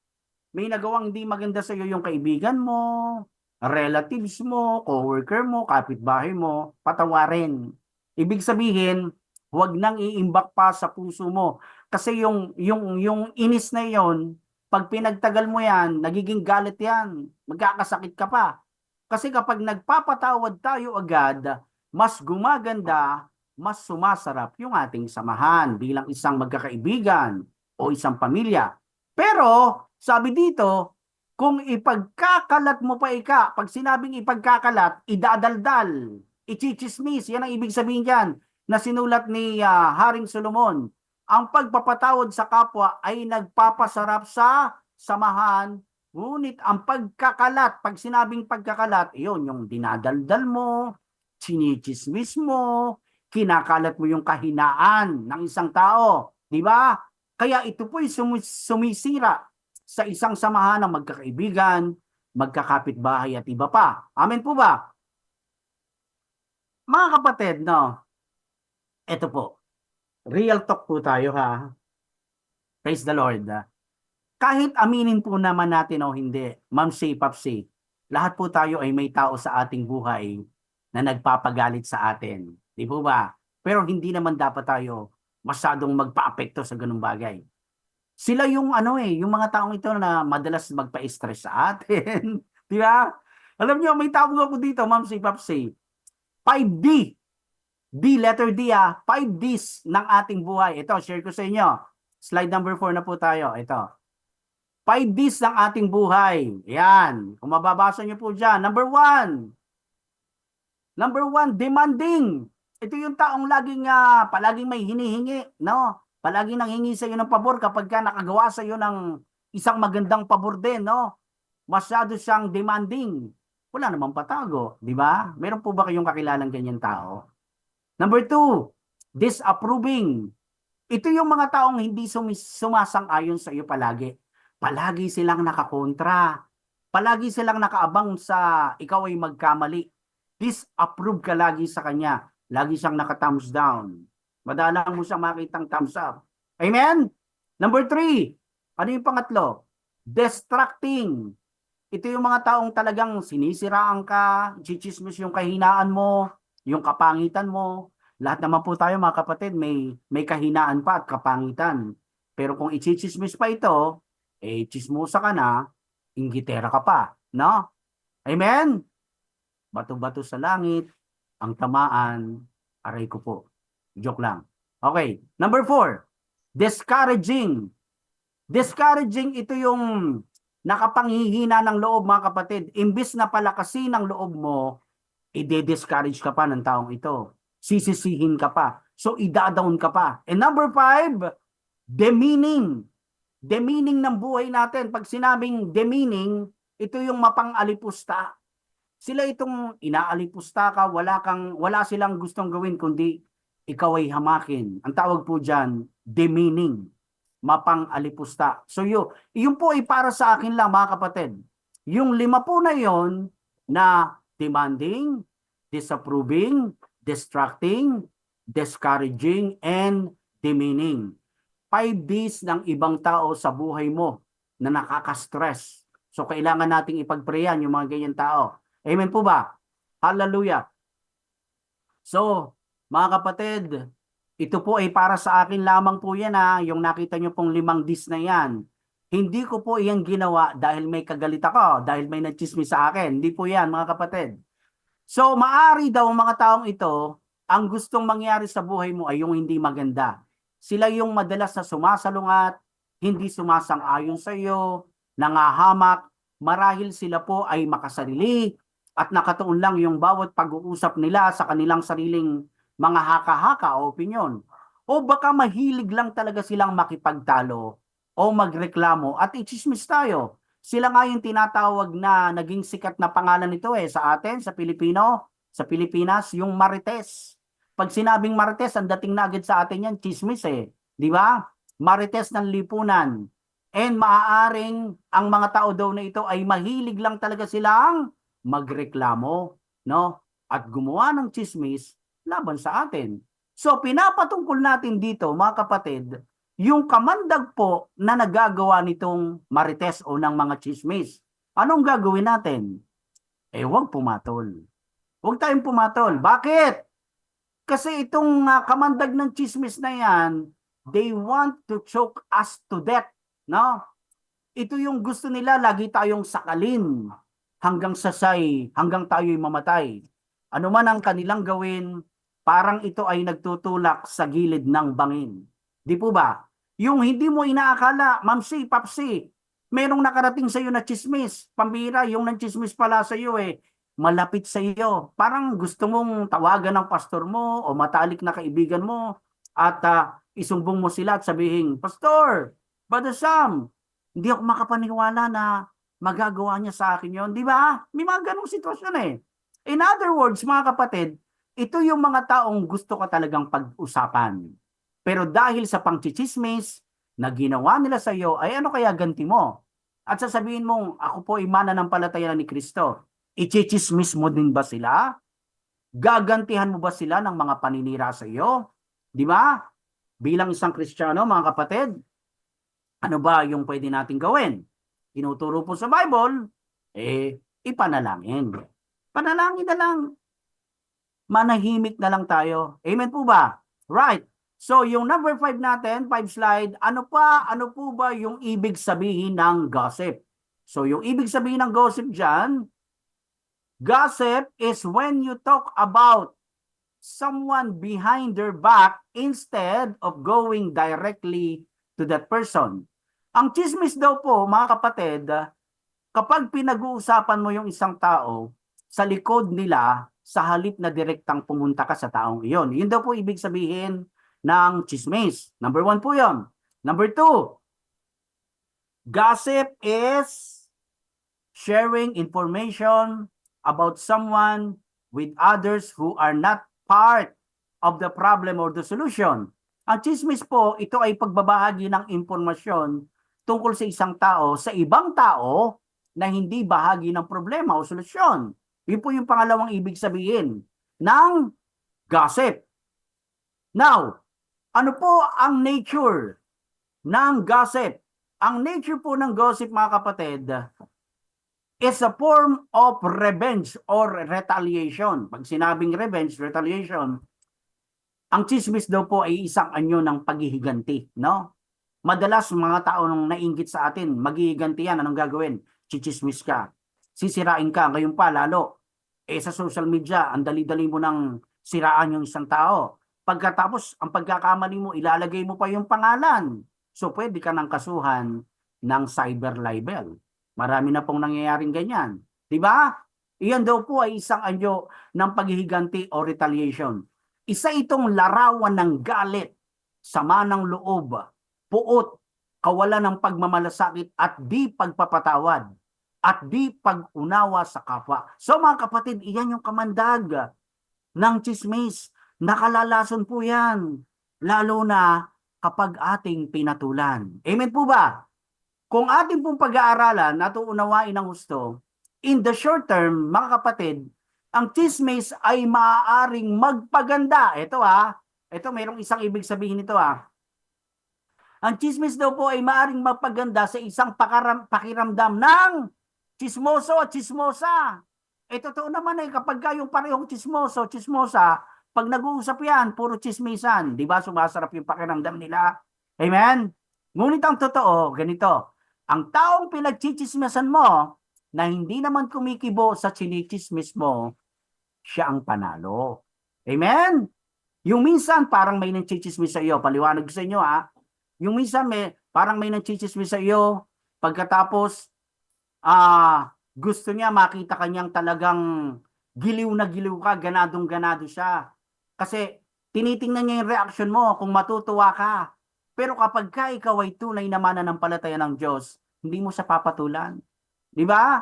May nagawang hindi maganda sa iyo yung kaibigan mo, relatives mo, coworker mo, kapitbahay mo, patawarin. Ibig sabihin, huwag nang iimbak pa sa puso mo. Kasi yung inis na yon, pag pinagtagal mo yan, nagiging galit yan. Magkakasakit ka pa. Kasi kapag nagpapatawad tayo agad, mas gumaganda, mas sumasarap yung ating samahan bilang isang magkakaibigan o isang pamilya. Pero, sabi dito, kung ipagkakalat mo pa pag sinabing ipagkakalat, idadaldal, ichichismis, yan ang ibig sabihin dyan, na sinulat ni Haring Solomon. Ang pagpapatawad sa kapwa ay nagpapasarap sa samahan, ngunit ang pagkakalat, pag sinabing pagkakalat, yun, yung dinadaldal mo, chinichismis mo, kinakalat mo yung kahinaan ng isang tao. Di ba? Kaya ito po'y sumisira sa isang samahan ng magkakaibigan, magkakapitbahay at iba pa. Amen po ba? Mga kapatid, no? Ito po. Real talk po tayo ha. Praise the Lord. Kahit aminin po naman natin o hindi, Ma'am C, Pop C, lahat po tayo ay may tao sa ating buhay na nagpapagalit sa atin. Di po ba? Pero hindi naman dapat tayo masyadong magpa-apekto sa ganung bagay. Sila yung yung mga taong ito na madalas magpa-stress sa atin. Di ba? Alam niyo, may tawag ako dito, Ma'am C, Pop C. 5D. Letter D 5 Ds ng ating buhay. Ito, share ko sa inyo. Slide number 4 na po tayo. Ito. 5 Ds ng ating buhay. Yan. Kung mababasa niyo po dyan. Number 1, demanding. Ito yung taong palaging may hinihingi. No? Palaging nanghingi sa iyo ng pabor kapag ka nakagawa sa iyo ng isang magandang pabor din. No? Masyado siyang demanding. Wala namang patago. Di ba? Meron po ba kayong kakilalang ganyan tao? Number 2, disapproving. Ito yung mga taong hindi sumasang-ayon sa iyo palagi. Palagi silang nakakontra. Palagi silang nakaabang sa ikaw ay magkamali. Disapprove ka lagi sa kanya. Lagi siyang naka-thumbs down. Madalang mo siyang makitang thumbs up. Amen? Number 3, ano yung pangatlo? Distracting. Ito yung mga taong talagang sinisiraan ka, chichismis yung kahinaan mo, yung kapangitan mo. Lahat naman po tayo mga kapatid, may kahinaan pa at kapangitan. Pero kung i-chismis pa ito, chismosa ka na, inggitera ka pa. No? Amen? Bato-bato sa langit, ang tamaan, aray ko po. Joke lang. Okay. Number 4, discouraging. Discouraging, ito yung nakapanghihina ng loob mga kapatid. Imbis na palakasin ang loob mo, i-discourage ka pa ng taong ito. Sisisihin ka pa. So, ida-down ka pa. And number 5, demeaning. Demeaning ng buhay natin. Pag sinabing demeaning, ito yung mapang-alipusta. Sila itong inaalipusta ka, wala silang gustong gawin kundi ikaw ay hamakin. Ang tawag po dyan, demeaning. Mapang-alipusta. So, yun po ay para sa akin lang mga kapatid. Yung 5 po na yon na demanding, disapproving, distracting, discouraging, and demeaning. 5 Ds ng ibang tao sa buhay mo na nakaka-stress. So, kailangan nating ipagprayan yung mga ganyan tao. Amen po ba? Hallelujah. So, mga kapatid, ito po ay para sa akin lamang po yan yung nakita nyo pong 5 Ds na yan. Hindi ko po iyan ginawa dahil may kagalit ako, dahil may nagchismis sa akin. Hindi po yan mga kapatid. So, maari daw ang mga taong ito ang gustong mangyari sa buhay mo ay yung hindi maganda. Sila yung madalas na sumasalungat, hindi sumasang-ayon sa iyo, nangahamak, marahil sila po ay makasarili at nakatuon lang yung bawat pag-uusap nila sa kanilang sariling mga haka-haka o opinyon. O baka mahilig lang talaga silang makipagtalo o magreklamo at ichismis tayo. Sila nga yung tinatawag na naging sikat na pangalan nito sa atin, sa Pilipino, sa Pilipinas, yung Marites. Pag sinabing Marites, ang dating na agad sa atin yan, chismis Di ba? Marites ng lipunan. And maaaring ang mga tao daw na ito ay mahilig lang talaga silang magreklamo, no? At gumawa ng chismis laban sa atin. So pinapatungkol natin dito, mga kapatid, yung kamandag po na nagagawa nitong Marites o ng mga chismis. Anong gagawin natin? Huwag pumatol. Huwag tayong pumatol. Bakit? Kasi itong kamandag ng chismis na yan, they want to choke us to death. No? Ito yung gusto nila, lagi tayong sakalin hanggang sasay, hanggang tayo'y mamatay. Ano man ang kanilang gawin, parang ito ay nagtutulak sa gilid ng bangin. Di po ba? Yung hindi mo inaakala, mamsi, papsi, merong nakarating sa iyo na chismis, pambira, yung nang-chismis pala sa iyo malapit sa iyo. Parang gusto mong tawagan ng pastor mo o matalik na kaibigan mo at isumbong mo sila at sabihin, Pastor, Brother Sam, hindi ako makapaniwala na magagawa niya sa akin yon, di ba? May mga ganong sitwasyon In other words, mga kapatid, ito yung mga taong gusto ka talagang pag-usapan. Pero dahil sa pangchichismis na ginawa nila sa iyo, ay ano kaya ganti mo? At sasabihin mong, ako po ay mananampalataya ni Kristo. Ichichismis mo din ba sila? Gagantihan mo ba sila ng mga paninira sa iyo? Di ba? Bilang isang Kristiyano, mga kapatid, ano ba yung pwede natin gawin? Tinuturo po sa Bible, ipanalangin. Panalangin na lang. Manahimik na lang tayo. Amen po ba? Right. So, yung number 5 natin, 5 slide, ano po ba yung ibig sabihin ng gossip? So, yung ibig sabihin ng gossip dyan, gossip is when you talk about someone behind their back instead of going directly to that person. Ang chismis daw po, mga kapatid, kapag pinag-uusapan mo yung isang tao sa likod nila, sa halip na direktang pumunta ka sa taong iyon. Yun daw po ibig sabihin ng chismis. Number 1 po yun. Number 2, gossip is sharing information about someone with others who are not part of the problem or the solution. Ang chismis po, ito ay pagbabahagi ng impormasyon tungkol sa isang tao sa ibang tao na hindi bahagi ng problema o solusyon. Yun po yung pangalawang ibig sabihin ng gossip. Now, ano po ang nature ng gossip? Ang nature po ng gossip, mga kapatid, is a form of revenge or retaliation. Pag sinabing revenge, retaliation, ang chismis daw po ay isang anyo ng paghihiganti, no? Madalas mga tao nung nainggit sa atin, maghihiganti yan, anong gagawin? Chichismis ka. Sisirain ka, ngayon pa lalo. Sa social media, ang dali-dali mo nang siraan yung isang tao. Pagkatapos, ang pagkakamali mo, ilalagay mo pa yung pangalan. So, pwede ka nang kasuhan ng cyber libel. Marami na pong nangyayaring ganyan. Diba? Iyan daw po ay isang anyo ng paghihiganti o retaliation. Isa itong larawan ng galit, sama ng loob, puot, kawalan ng pagmamalasakit at di pagpapatawad at di pag-unawa sa kapwa. So mga kapatid, iyan yung kamandag ng chismis. Nakalalason po yan. Lalo na kapag ating pinatulan. Amen po ba? Kung ating pong pag-aaralan, natuunawain ng gusto, in the short term, mga kapatid, ang chismis ay maaaring magpaganda. Ito mayroong isang ibig sabihin nito Ang chismis daw po ay maaaring magpaganda sa isang pakiramdam ng chismoso at chismosa. Totoo naman kapag kayong parehong chismoso, chismosa, pag nag-uusap yan, puro chismisan. Di ba sumasarap yung pakiramdam nila? Amen? Ngunit ang totoo, ganito, ang taong pinagchichismisan mo na hindi naman kumikibo sa chinichismis mo, siya ang panalo. Amen? Yung minsan parang may nangchichismis sa iyo, paliwanag ko sa inyo ha. Yung minsan parang may nangchichismis sa iyo, pagkatapos gusto niya makita kanyang talagang giliw na giliw ka, ganadong ganado siya. Kasi tinitingnan niya yung reaction mo kung matutuwa ka. Pero kapag ikaw ay tunay na mananampalataya ng Diyos, hindi mo siya papatulan. Di ba?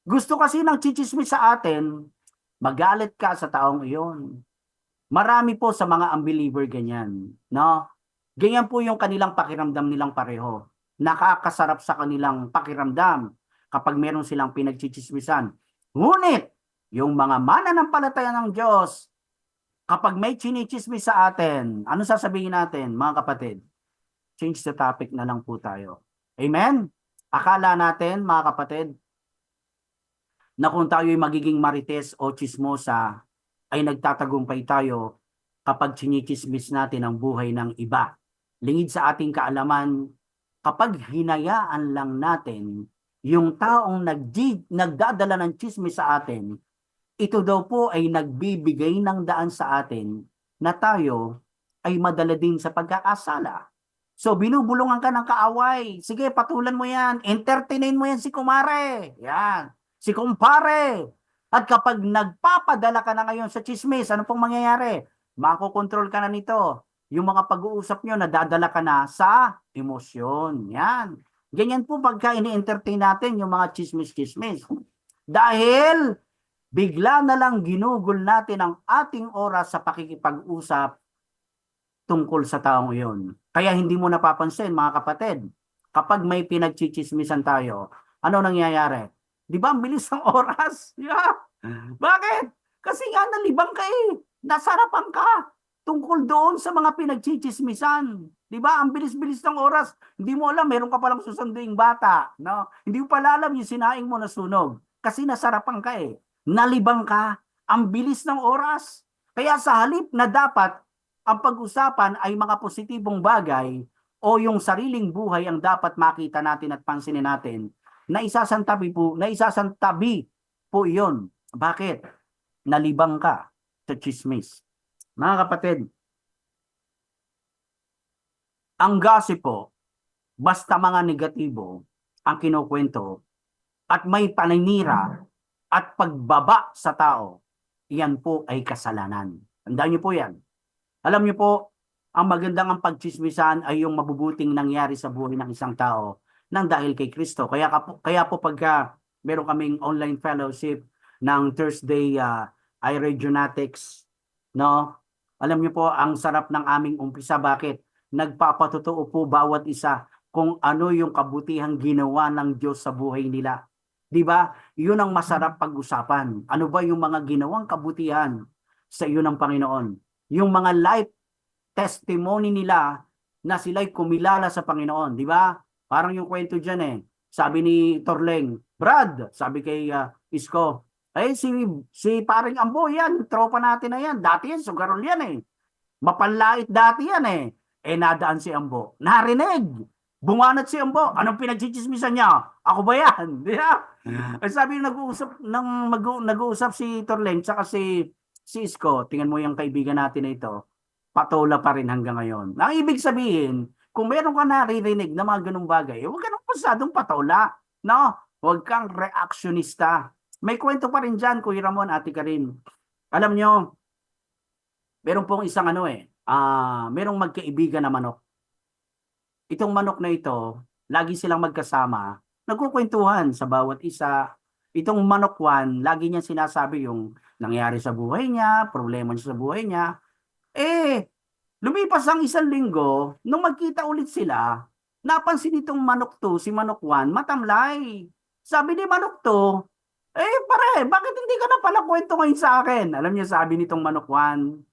Gusto kasi ng chichismis sa atin, magalit ka sa taong iyon. Marami po sa mga unbeliever ganyan, no? Ganyan po yung kanilang pakiramdam nilang pareho. Nakakasarap sa kanilang pakiramdam kapag meron silang pinagchichismisan. Ngunit, yung mga mananampalataya ng Diyos, kapag may chinichismis sa atin, ano sasabihin natin, mga kapatid? Change the topic na lang po tayo. Amen? Akala natin, mga kapatid, na kung tayo ay magiging marites o chismosa, ay nagtatagumpay tayo kapag chinichismis natin ang buhay ng iba. Lingid sa ating kaalaman, kapag hinayaan lang natin yung taong nagdadala ng chismis sa atin, ito daw po ay nagbibigay ng daan sa atin na tayo ay madala din sa pagkakasala. So binubulungan ka ng kaaway. Sige, patulan mo yan. Entertainin mo yan si kumare. Yan. Si kumpare. At kapag nagpapadala ka na ngayon sa chismis, ano pong mangyayari? Makokontrol ka na nito. Yung mga pag-uusap nyo, nadadala ka na sa emosyon. Yan. Ganyan po pagka ini-entertain natin yung mga chismis-chismis. Dahil bigla na lang ginugol natin ang ating oras sa pakikipag-usap tungkol sa taong iyon. Kaya hindi mo napapansin, mga kapatid, kapag may pinagchichismisan tayo, ano nangyayari? Di ba, ang bilis ng oras? Yeah. Bakit? Kasi nga nalibang ka eh. Nasarapan ka tungkol doon sa mga pinagchichismisan. Di ba? Ang bilis-bilis ng oras. Hindi mo alam, meron ka palang susunduing bata. No? Hindi mo pala alam yung sinaing mo na sunog. Kasi nasarapan ka eh. Nalibang ka. Ang bilis ng oras. Kaya sa halip na dapat ang pag-usapan ay mga positibong bagay o yung sariling buhay ang dapat makita natin at pansinin natin, naisasantabi po iyon. Bakit? Nalibang ka sa chismis. Mga kapatid, ang gossip po, basta mga negatibo ang kinukwento at may paninira at pagbaba sa tao, iyan po ay kasalanan. Tandaan niyo po yan. Alam niyo po, ang magandang ang pagchismisan ay yung mabubuting nangyari sa buhay ng isang tao nang dahil kay Kristo. Kaya po pagka meron kaming online fellowship ng Thursday iRegionatics, no? Alam niyo po, ang sarap ng aming umpisa. Bakit? Nagpapatotoo po bawat isa kung ano yung kabutihang ginawa ng Diyos sa buhay nila. Di ba? Yun ang masarap pag-usapan. Ano ba yung mga ginawang kabutihan sa iyo ng Panginoon? Yung mga life testimony nila na sila'y kumilala sa Panginoon. Di ba? Parang yung kwento dyan eh. Sabi ni Torleng, Brad, sabi kay Isko, si paring Ambo yan, tropa natin na yan. Dati yan, sugarol yan eh. Mapanlait dati yan eh. Nadaan si Ambo. Narinig. Bunganat si Ambo. Anong pinagchichismisan niya? Ako ba yan? Di ba? Sabi nag-uusap si Torleng tsaka si Isko. Tingnan mo yung kaibigan natin na ito. Patola pa rin hanggang ngayon. Ang ibig sabihin, kung meron ka naririnig na mga ganung bagay, huwag ka nang pasadong patola. No? Huwag kang reactionista. May kwento pa rin dyan, Kuya Ramon, Ate Karin. Alam nyo, meron pong isang merong magkaibigan na manok. Itong manok na ito, lagi silang magkasama, nagkukwentuhan sa bawat isa. Itong manok one, lagi niya sinasabi yung nangyari sa buhay niya, problema niya sa buhay niya. Lumipas ang isang linggo, nung magkita ulit sila, napansin itong manok to, si manok one, matamlay. Sabi ni manok to, pare, bakit hindi ka na pala kwento ngayon sa akin? Alam niyo, sabi nitong manok one,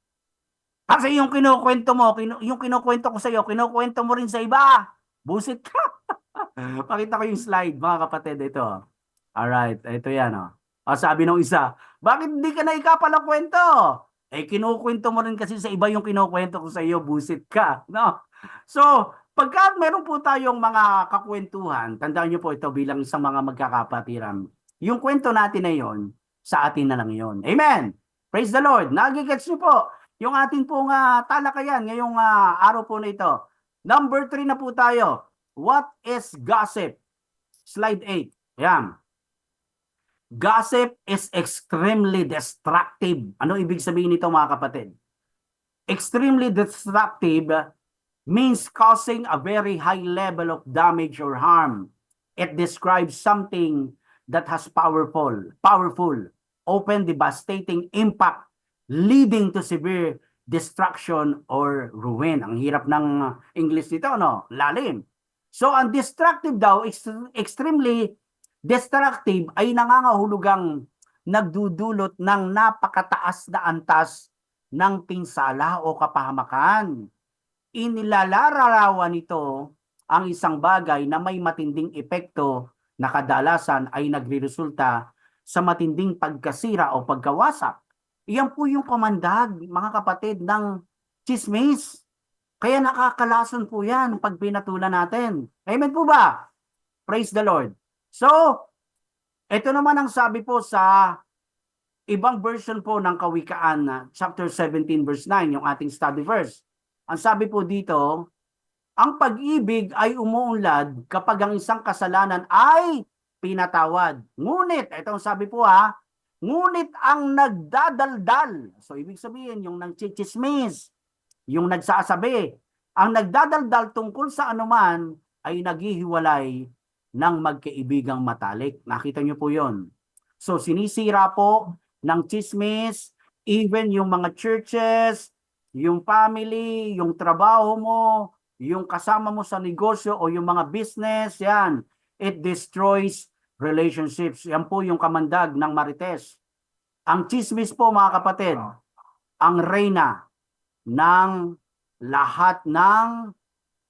kasi yung kinukwento mo, yung kinukwento ko sa iyo, kinukwento mo rin sa iba. Busit ka. Pakita ko yung slide, mga kapatid, ito. Alright, ito yan. Sabi ng isa, bakit hindi ka na pala kwento? Kinukwento mo rin kasi sa iba yung kinukwento ko sa iyo, busit ka. No? So, pagka meron po tayong mga kakwentuhan, tandaan niyo po ito bilang isang mga magkakapatiran. Yung kwento natin na yon, sa atin na lang yon. Amen! Praise the Lord! Nagigets niyo po, yung ating pong talakayan ngayong araw po na ito. Number 3 na po tayo. What is gossip? Slide 8. Yan. Gossip is extremely destructive. Ano ibig sabihin nito mga kapatid? Extremely destructive means causing a very high level of damage or harm. It describes something that has powerful, open devastating impact leading to severe destruction or ruin. Ang hirap ng English nito, no? Lalim. So, ang destructive daw, extremely destructive ay nangangahulugang nagdudulot ng napakataas na antas ng pinsala o kapahamakan. Inilalarawan nito ang isang bagay na may matinding epekto na kadalasan ay nagreresulta sa matinding pagkasira o pagkawasak. Iyan po yung kamandag, mga kapatid, ng chismis. Kaya nakakalason po yan pag pinatulan natin. Amen po ba? Praise the Lord. So, ito naman ang sabi po sa ibang version po ng Kawikaan, chapter 17 verse 9, yung ating study verse. Ang sabi po dito, ang pag-ibig ay umuunlad kapag ang isang kasalanan ay pinatawad. Ngunit, ito ang sabi po ngunit ang nagdadaldal, so ibig sabihin yung nagchichismis, yung nagsasabi, ang nagdadaldal tungkol sa anuman ay naghihiwalay ng magkaibigang matalik. Nakita niyo po yon. So sinisira po ng chismis, even yung mga churches, yung family, yung trabaho mo, yung kasama mo sa negosyo o yung mga business, yan. It destroys relationships. Yan po yung kamandag ng Marites. Ang chismis po mga kapatid, ang reyna ng lahat ng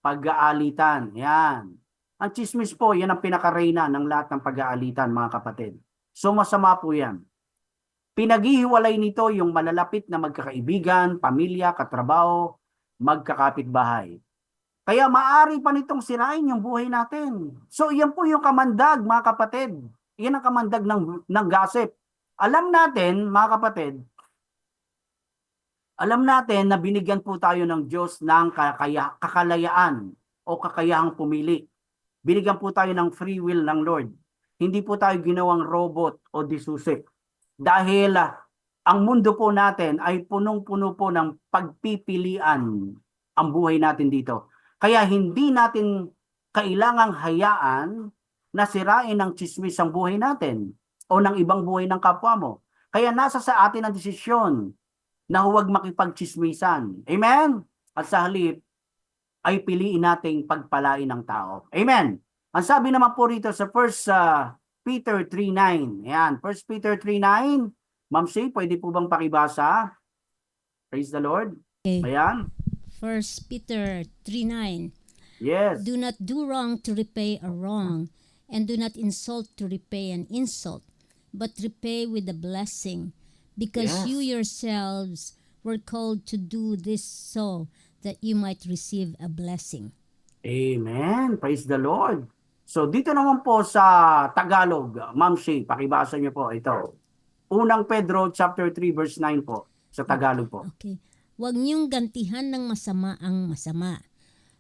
pag-aalitan. Yan. Ang chismis po, yan ang pinaka-reyna ng lahat ng pag-aalitan mga kapatid. So masama po yan. Pinaghihiwalay nito yung malalapit na magkakaibigan, pamilya, katrabaho, magkakapitbahay. Kaya maari pa nitong sirain yung buhay natin. So yan po yung kamandag mga kapatid. Yan ang kamandag ng gossip. Alam natin mga kapatid, alam natin na binigyan po tayo ng Diyos ng kakalayaan o kakayahang pumili. Binigyan po tayo ng free will ng Lord. Hindi po tayo ginawang robot o disusi. Dahil ang mundo po natin ay punong-puno po ng pagpipilian ang buhay natin dito. Kaya hindi natin kailangang hayaan na sirain ng chismis ang buhay natin o ng ibang buhay ng kapwa mo. Kaya nasa sa atin ang desisyon na huwag makipagchismisan. Amen? At sa halip ay piliin nating pagpalain ng tao. Amen? Ang sabi naman po rito sa 1 Peter 3:9. Ayan, 1 Peter 3:9. Ma'am Shay, pwede po bang pakibasa? Praise the Lord. Okay. Ayan. 1 Peter 3:9. Yes. Do not do wrong to repay a wrong, and do not insult to repay an insult, but repay with a blessing, because Yes. you yourselves were called to do this so that you might receive a blessing. Amen. Praise the Lord. So dito naman po sa Tagalog, Ma'am Shay, pakibasa niyo po ito. Unang Pedro chapter 3 verse 9 po sa Tagalog po. Okay. Huwag niyong gantihan ng masama ang masama.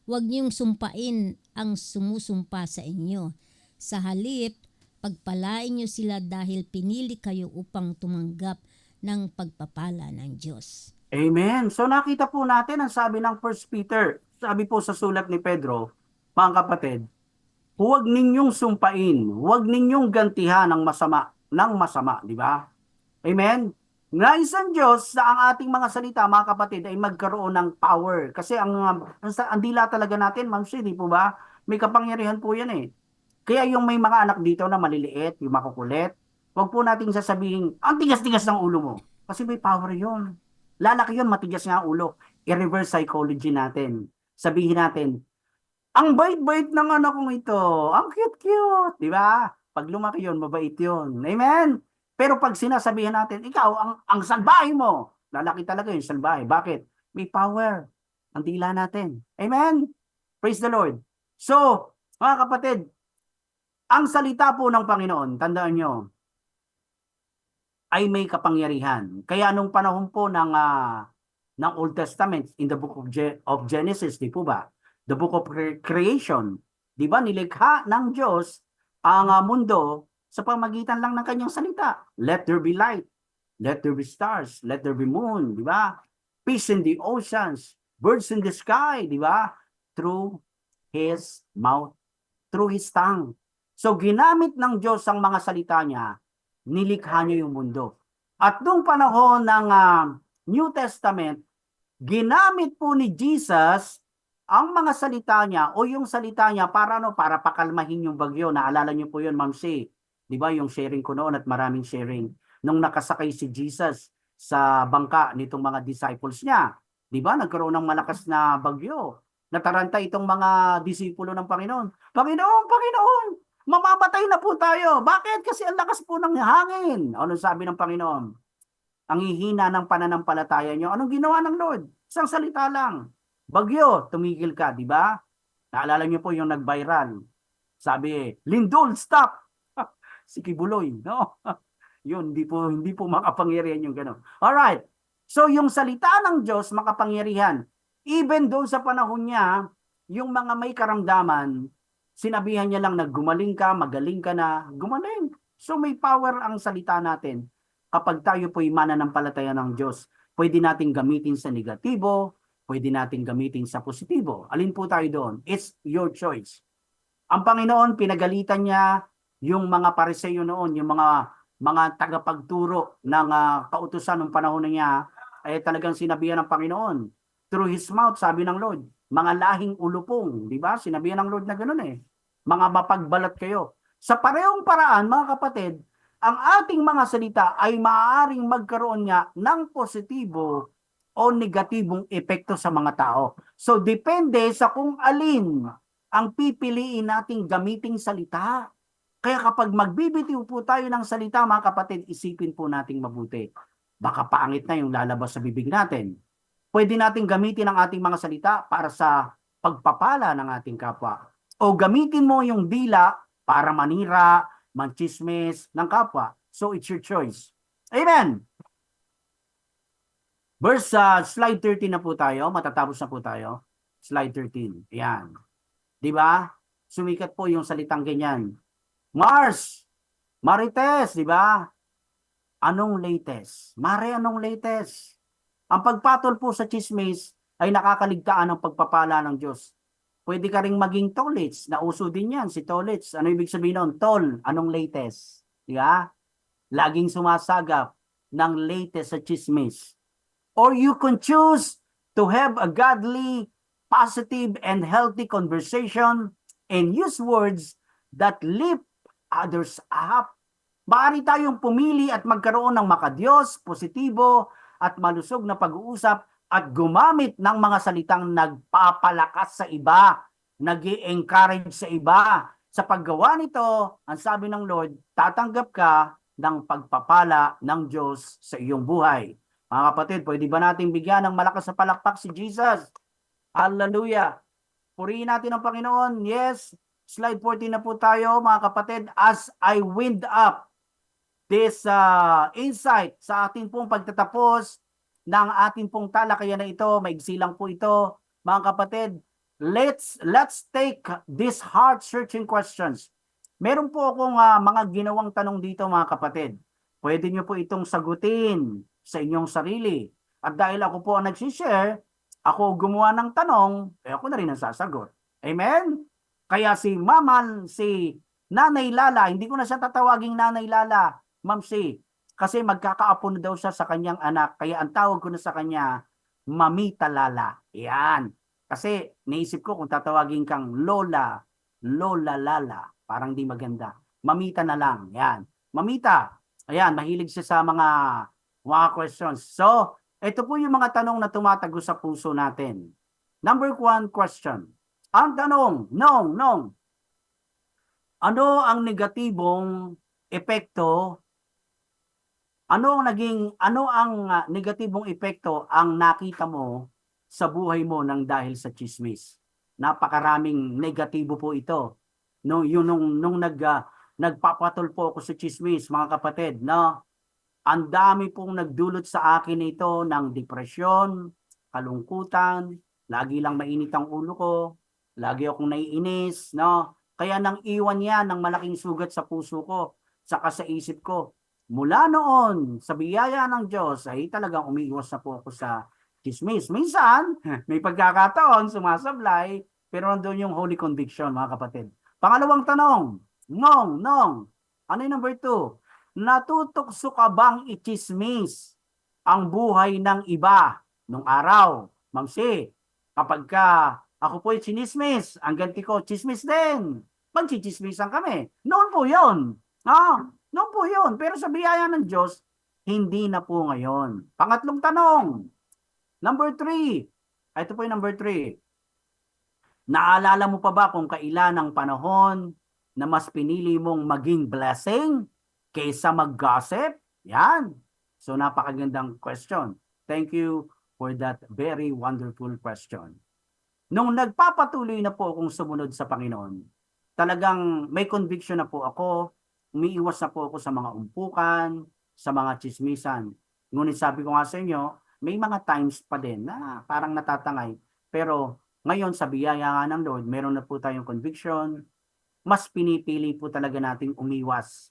Huwag niyong sumpain ang sumusumpa sa inyo. Sa halip, pagpalain niyo sila dahil pinili kayo upang tumanggap ng pagpapala ng Diyos. Amen. So nakita po natin ang sabi ng 1 Peter. Sabi po sa sulat ni Pedro, mga kapatid, huwag ninyong sumpain, huwag ninyong gantihan ng masama, di ba? Amen? Nais ang Diyos sa ang ating mga salita, mga kapatid, ay magkaroon ng power. Kasi ang dila talaga natin, Ma'am Shay, di po ba? May kapangyarihan po yan eh. Kaya yung may mga anak dito na maliliit, yung makukulit, huwag po nating sasabihin, ang tigas-tigas ng ulo mo. Kasi may power yun. Lalaki yun, matigas nga ang ulo. I-reverse psychology natin. Sabihin natin, ang bait-bait ng anak kong ito. Ang cute-cute. Di ba? Pag lumaki yun, mabait yun. Amen? Pero pag sinasabihan natin, ikaw, ang salbahe mo. Lalaki talaga yung salbahe. Bakit? May power. Ang dila natin. Amen? Praise the Lord. So, mga kapatid, ang salita po ng Panginoon, tandaan nyo, ay may kapangyarihan. Kaya nung panahon po ng ng Old Testament in the book of Genesis, di po ba? The book of creation, di ba? Nilikha ng Diyos ang mundo sa pamagitan lang ng kanyang salita. Let there be light, let there be stars, let there be moon, di ba? Peace in the oceans, birds in the sky, di ba? Through His mouth, through His tongue. So ginamit ng Diyos ang mga salita niya, nilikha niya yung mundo. At noong panahon ng New Testament, ginamit po ni Jesus ang mga salita niya o yung salita niya para para pakalmahin yung bagyo. Naalala niyo po yun, Ma'am C. Di ba yung sharing ko noon at maraming sharing nung nakasakay si Jesus sa bangka nitong mga disciples niya. Di ba? Nagkaroon ng malakas na bagyo. Nataranta itong mga disipulo ng Panginoon. Panginoon, mamamatay na po tayo. Bakit? Kasi ang lakas po ng hangin. Ano sabi ng Panginoon? Ang hihina ng pananampalataya nyo. Anong ginawa ng Lord? Isang salita lang. Bagyo, tumigil ka, di ba? Naalala niyo po yung nag-viral. Sabi, Lindol, stop! Si Kibuloy, no? Yun, hindi po makapangyarihan yung gano'n. Alright. So, yung salita ng Diyos, makapangyarihan. Even doon sa panahon niya, yung mga may karamdaman, sinabihan niya lang na gumaling ka, magaling ka na, gumaling. So, may power ang salita natin. Kapag tayo po'y mananampalataya ng Diyos, pwede nating gamitin sa negatibo, pwede nating gamitin sa positibo. Alin po tayo doon? It's your choice. Ang Panginoon, pinagalitan niya yung mga Pariseo noon, yung mga tagapagturo ng kautusan ng panahon niya, ay talagang sinabihan ng Panginoon. Through His mouth, sabi ng Lord, mga lahing ulupong, di ba? Sinabihan ng Lord na ganoon eh. Mga mapagbalat kayo. Sa parehong paraan, mga kapatid, ang ating mga salita ay maaaring magkaroon niya ng positibo o negatibong epekto sa mga tao. So, depende sa kung alin ang pipiliin nating gamiting salita. Kaya kapag magbibitiw po tayo ng salita, mga kapatid, isipin po nating mabuti. Baka pangit na yung lalabas sa bibig natin. Pwede nating gamitin ang ating mga salita para sa pagpapala ng ating kapwa. O gamitin mo yung dila para manira, manchismis ng kapwa. So, it's your choice. Amen! Slide 13 na po tayo. Matatapos na po tayo. Slide 13. Ayan. Di ba? Sumikat po yung salitang ganyan. Mars! Marites! Di ba? Anong latest? Mare, anong latest? Ang pagpatol po sa chismis ay nakakaligtaan ng pagpapala ng Diyos. Pwede ka ring maging tolits. Nauso din yan, si tolits. Ano ibig sabihin nun? Tol, anong latest? Di ba? Laging sumasagap ng latest sa chismis. Or you can choose to have a godly, positive, and healthy conversation and use words that lift others up. Maaari tayong pumili at magkaroon ng makadiyos, positibo, at malusog na pag-uusap at gumamit ng mga salitang nagpapalakas sa iba, nag-i-encourage sa iba. Sa paggawa nito, ang sabi ng Lord, tatanggap ka ng pagpapala ng Diyos sa iyong buhay. Mga kapatid, pwede ba nating bigyan ng malakas na palakpak si Jesus? Hallelujah! Purihin natin ang Panginoon. Yes, slide 14 na po tayo, mga kapatid. As I wind up this insight sa ating pong pagtatapos ng ating pong talakayan na ito, maigsi lang po ito, mga kapatid, let's take these heart-searching questions. Meron po akong mga ginawang tanong dito, mga kapatid. Pwede nyo po itong sagutin sa inyong sarili. At dahil ako po ang nagsishare, ako gumawa ng tanong, ako na rin ang sasagot. Amen? Kaya si Nanay Lala, hindi ko na siya tatawaging Nanay Lala, Ma'am C, kasi magkakaapo na daw siya sa kanyang anak, kaya ang tawag ko na sa kanya, Mamita Lala. Yan. Kasi naisip ko kung tatawagin kang Lola Lala, parang di maganda. Mamita na lang. Yan. Mamita. Ayan, mahilig siya sa mga questions. So, ito po yung mga tanong na tumatago sa puso natin. Number 1 question. Ang tanong, Nong, ano ang negatibong epekto, ano ang negatibong epekto ang nakita mo sa buhay mo nang dahil sa chismis? Napakaraming negatibo po ito. Nung nagpapatol po ako sa chismis, mga kapatid, no? Ang dami pong nagdulot sa akin ito ng depresyon, kalungkutan, lagi lang mainit ang ulo ko, lagi akong naiinis, no? Kaya nang iwan yan ng malaking sugat sa puso ko, saka sa isip ko. Mula noon, sa biyaya ng Diyos, ay talagang umiiwas na po ako sa chismis. Minsan, may pagkakataon, sumasablay, pero nandun yung holy conviction, mga kapatid. Pangalawang tanong, Nong, ano yung number 2? Natutukso ka bang ichismis ang buhay ng iba nung araw? Ma'am C, kapag ka ako po'y chinismis, ang ganti ko, chismis din. Magchichismisan kami. Noon po yun. Noon po yun. Pero sa biyaya ng Diyos, hindi na po ngayon. Pangatlong tanong, number 3. Ito po yung number 3. Naalala mo pa ba kung kailan ang panahon na mas pinili mong maging blessing kaysa mag-gossip? Yan. So napakagandang question. Thank you for that very wonderful question. Nung nagpapatuloy na po akong sumunod sa Panginoon, talagang may conviction na po ako, umiiwas na po ako sa mga umpukan, sa mga chismisan. Ngunit sabi ko nga sa inyo, may mga times pa din na parang natatangay. Pero ngayon sa biyaya nga ng Lord, meron na po tayong conviction, mas pinipili po talaga nating umiwas.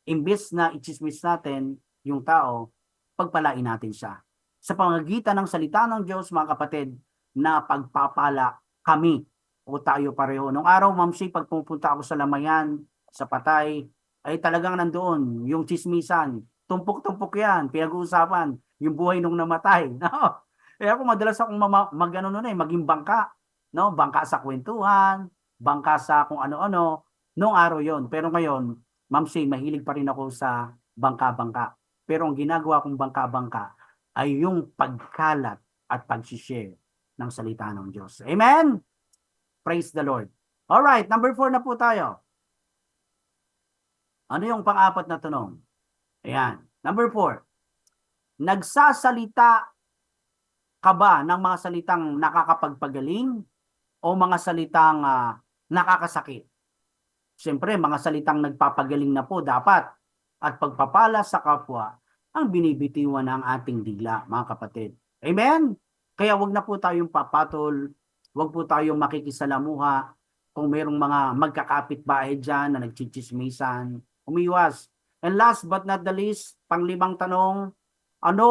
Imbes na i-chismis natin yung tao, pagpalain natin siya. Sa pamagitan ng salita ng Diyos, mga kapatid, na pagpapala kami o tayo pareho. Nung araw, Ma'am C, pag pupunta ako sa Lamayan, sa Patay, ay talagang nandoon yung chismisan. Tumpok-tumpok yan, pinag-uusapan, yung buhay nung namatay. No? Eh ako madalas akong maging bangka. No? Bangka sa kwentuhan, bangka sa kung ano-ano, nung araw yon. Pero ngayon, Ma'am C, mahilig pa rin ako sa bangka-bangka. Pero ang ginagawa kong bangka-bangka ay yung pagkalat at pag-share ng salita ng Diyos. Amen? Praise the Lord. Alright, number 4 na po tayo. Ano yung pang-apat na tanong? Ayan. Number 4. Nagsasalita ka ba ng mga salitang nakakapagpagaling o mga salitang nakakasakit? Siyempre, mga salitang nagpapagaling na po dapat at pagpapala sa kapwa ang binibitiwan ng ating digla, mga kapatid. Amen? Kaya wag na po tayong papatol, wag po tayong makikisalamuha kung merong mga magkakapit-bahay dyan na nagchichismisan, umiwas. And last but not the least, pang-5 tanong, ano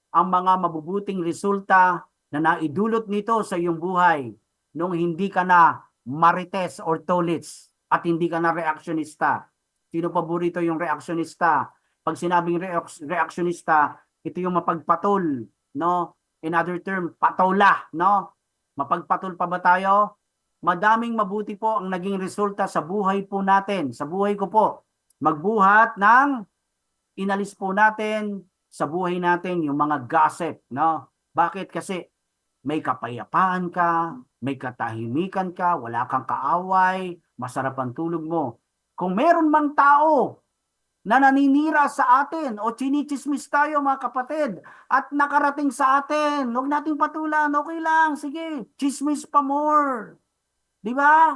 ang mga mabubuting resulta na naidulot nito sa iyong buhay nung hindi ka na marites or tolits at hindi ka na reaksyonista? Sino paborito yung reaksyonista? Pag sinabing reaksyonista, ito yung mapagpatol, no? In other term, patola, no? Mapagpatol pa ba tayo? Madaming mabuti po ang naging resulta sa buhay po natin, sa buhay ko po. Magbuhat ng inalis po natin sa buhay natin yung mga gossip, no? Bakit? Kasi may kapayapaan ka, may katahimikan ka, wala kang kaaway, masarap ang tulog mo. Kung meron mang tao na naninira sa atin o chinichismis tayo, mga kapatid, at nakarating sa atin, huwag nating patulan, okay lang, sige, chismis pa more. Di ba?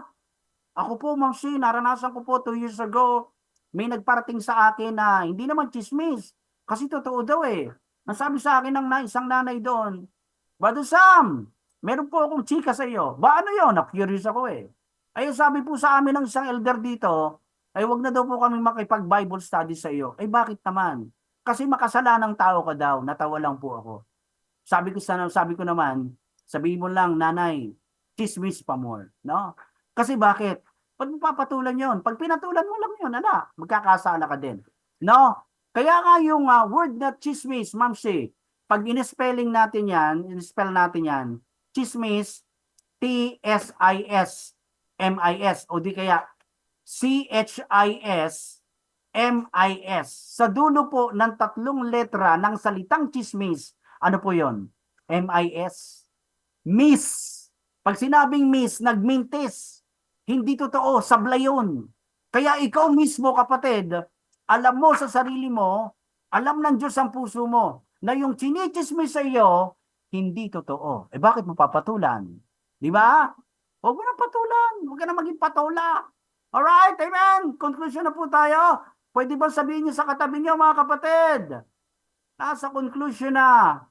Ako po, Ma'am C, naranasan ko po 2 years ago, may nagparating sa akin na hindi naman chismis, kasi totoo daw eh. Nasabi sa akin ng isang nanay doon, Brother Sam, meron po akong chika sa iyo. Ba ano yun? Na-curious ako eh. Ay sabi po sa amin ng isang elder dito, ay wag na daw po kami makipag-Bible study sa iyo. Ay bakit naman? Kasi makasalanang tao ka daw, natawa lang po ako. Sabi ko naman, sabihin mo lang, nanay, chismis pa more. No? Kasi bakit? Pag papatulan yon, pag pinatulan mo lang yun, magkakasala ka din. No? Kaya nga yung word na chismis, Ma'am C, pag in-spelling natin yan, in-spell natin yan, chismis, T-S-I-S-M-I-S, o di kaya C-H-I-S-M-I-S. Sa dulo po ng 3 letra ng salitang chismis, ano po yon? M-I-S. Miss. Pag sinabing miss, nagmintis. Hindi totoo, sablay yun. Kaya ikaw mismo, kapatid, alam mo sa sarili mo, alam ng Diyos ang puso mo, na yung chinichismis sa iyo, hindi totoo. Eh bakit mo papatulan? Di ba? Huwag mo na patulan. Huwag ka na maging patola. Alright, amen. Conclusion na po tayo. Pwede ba sabihin niyo sa katabi niyo, mga kapatid? Nasa conclusion na.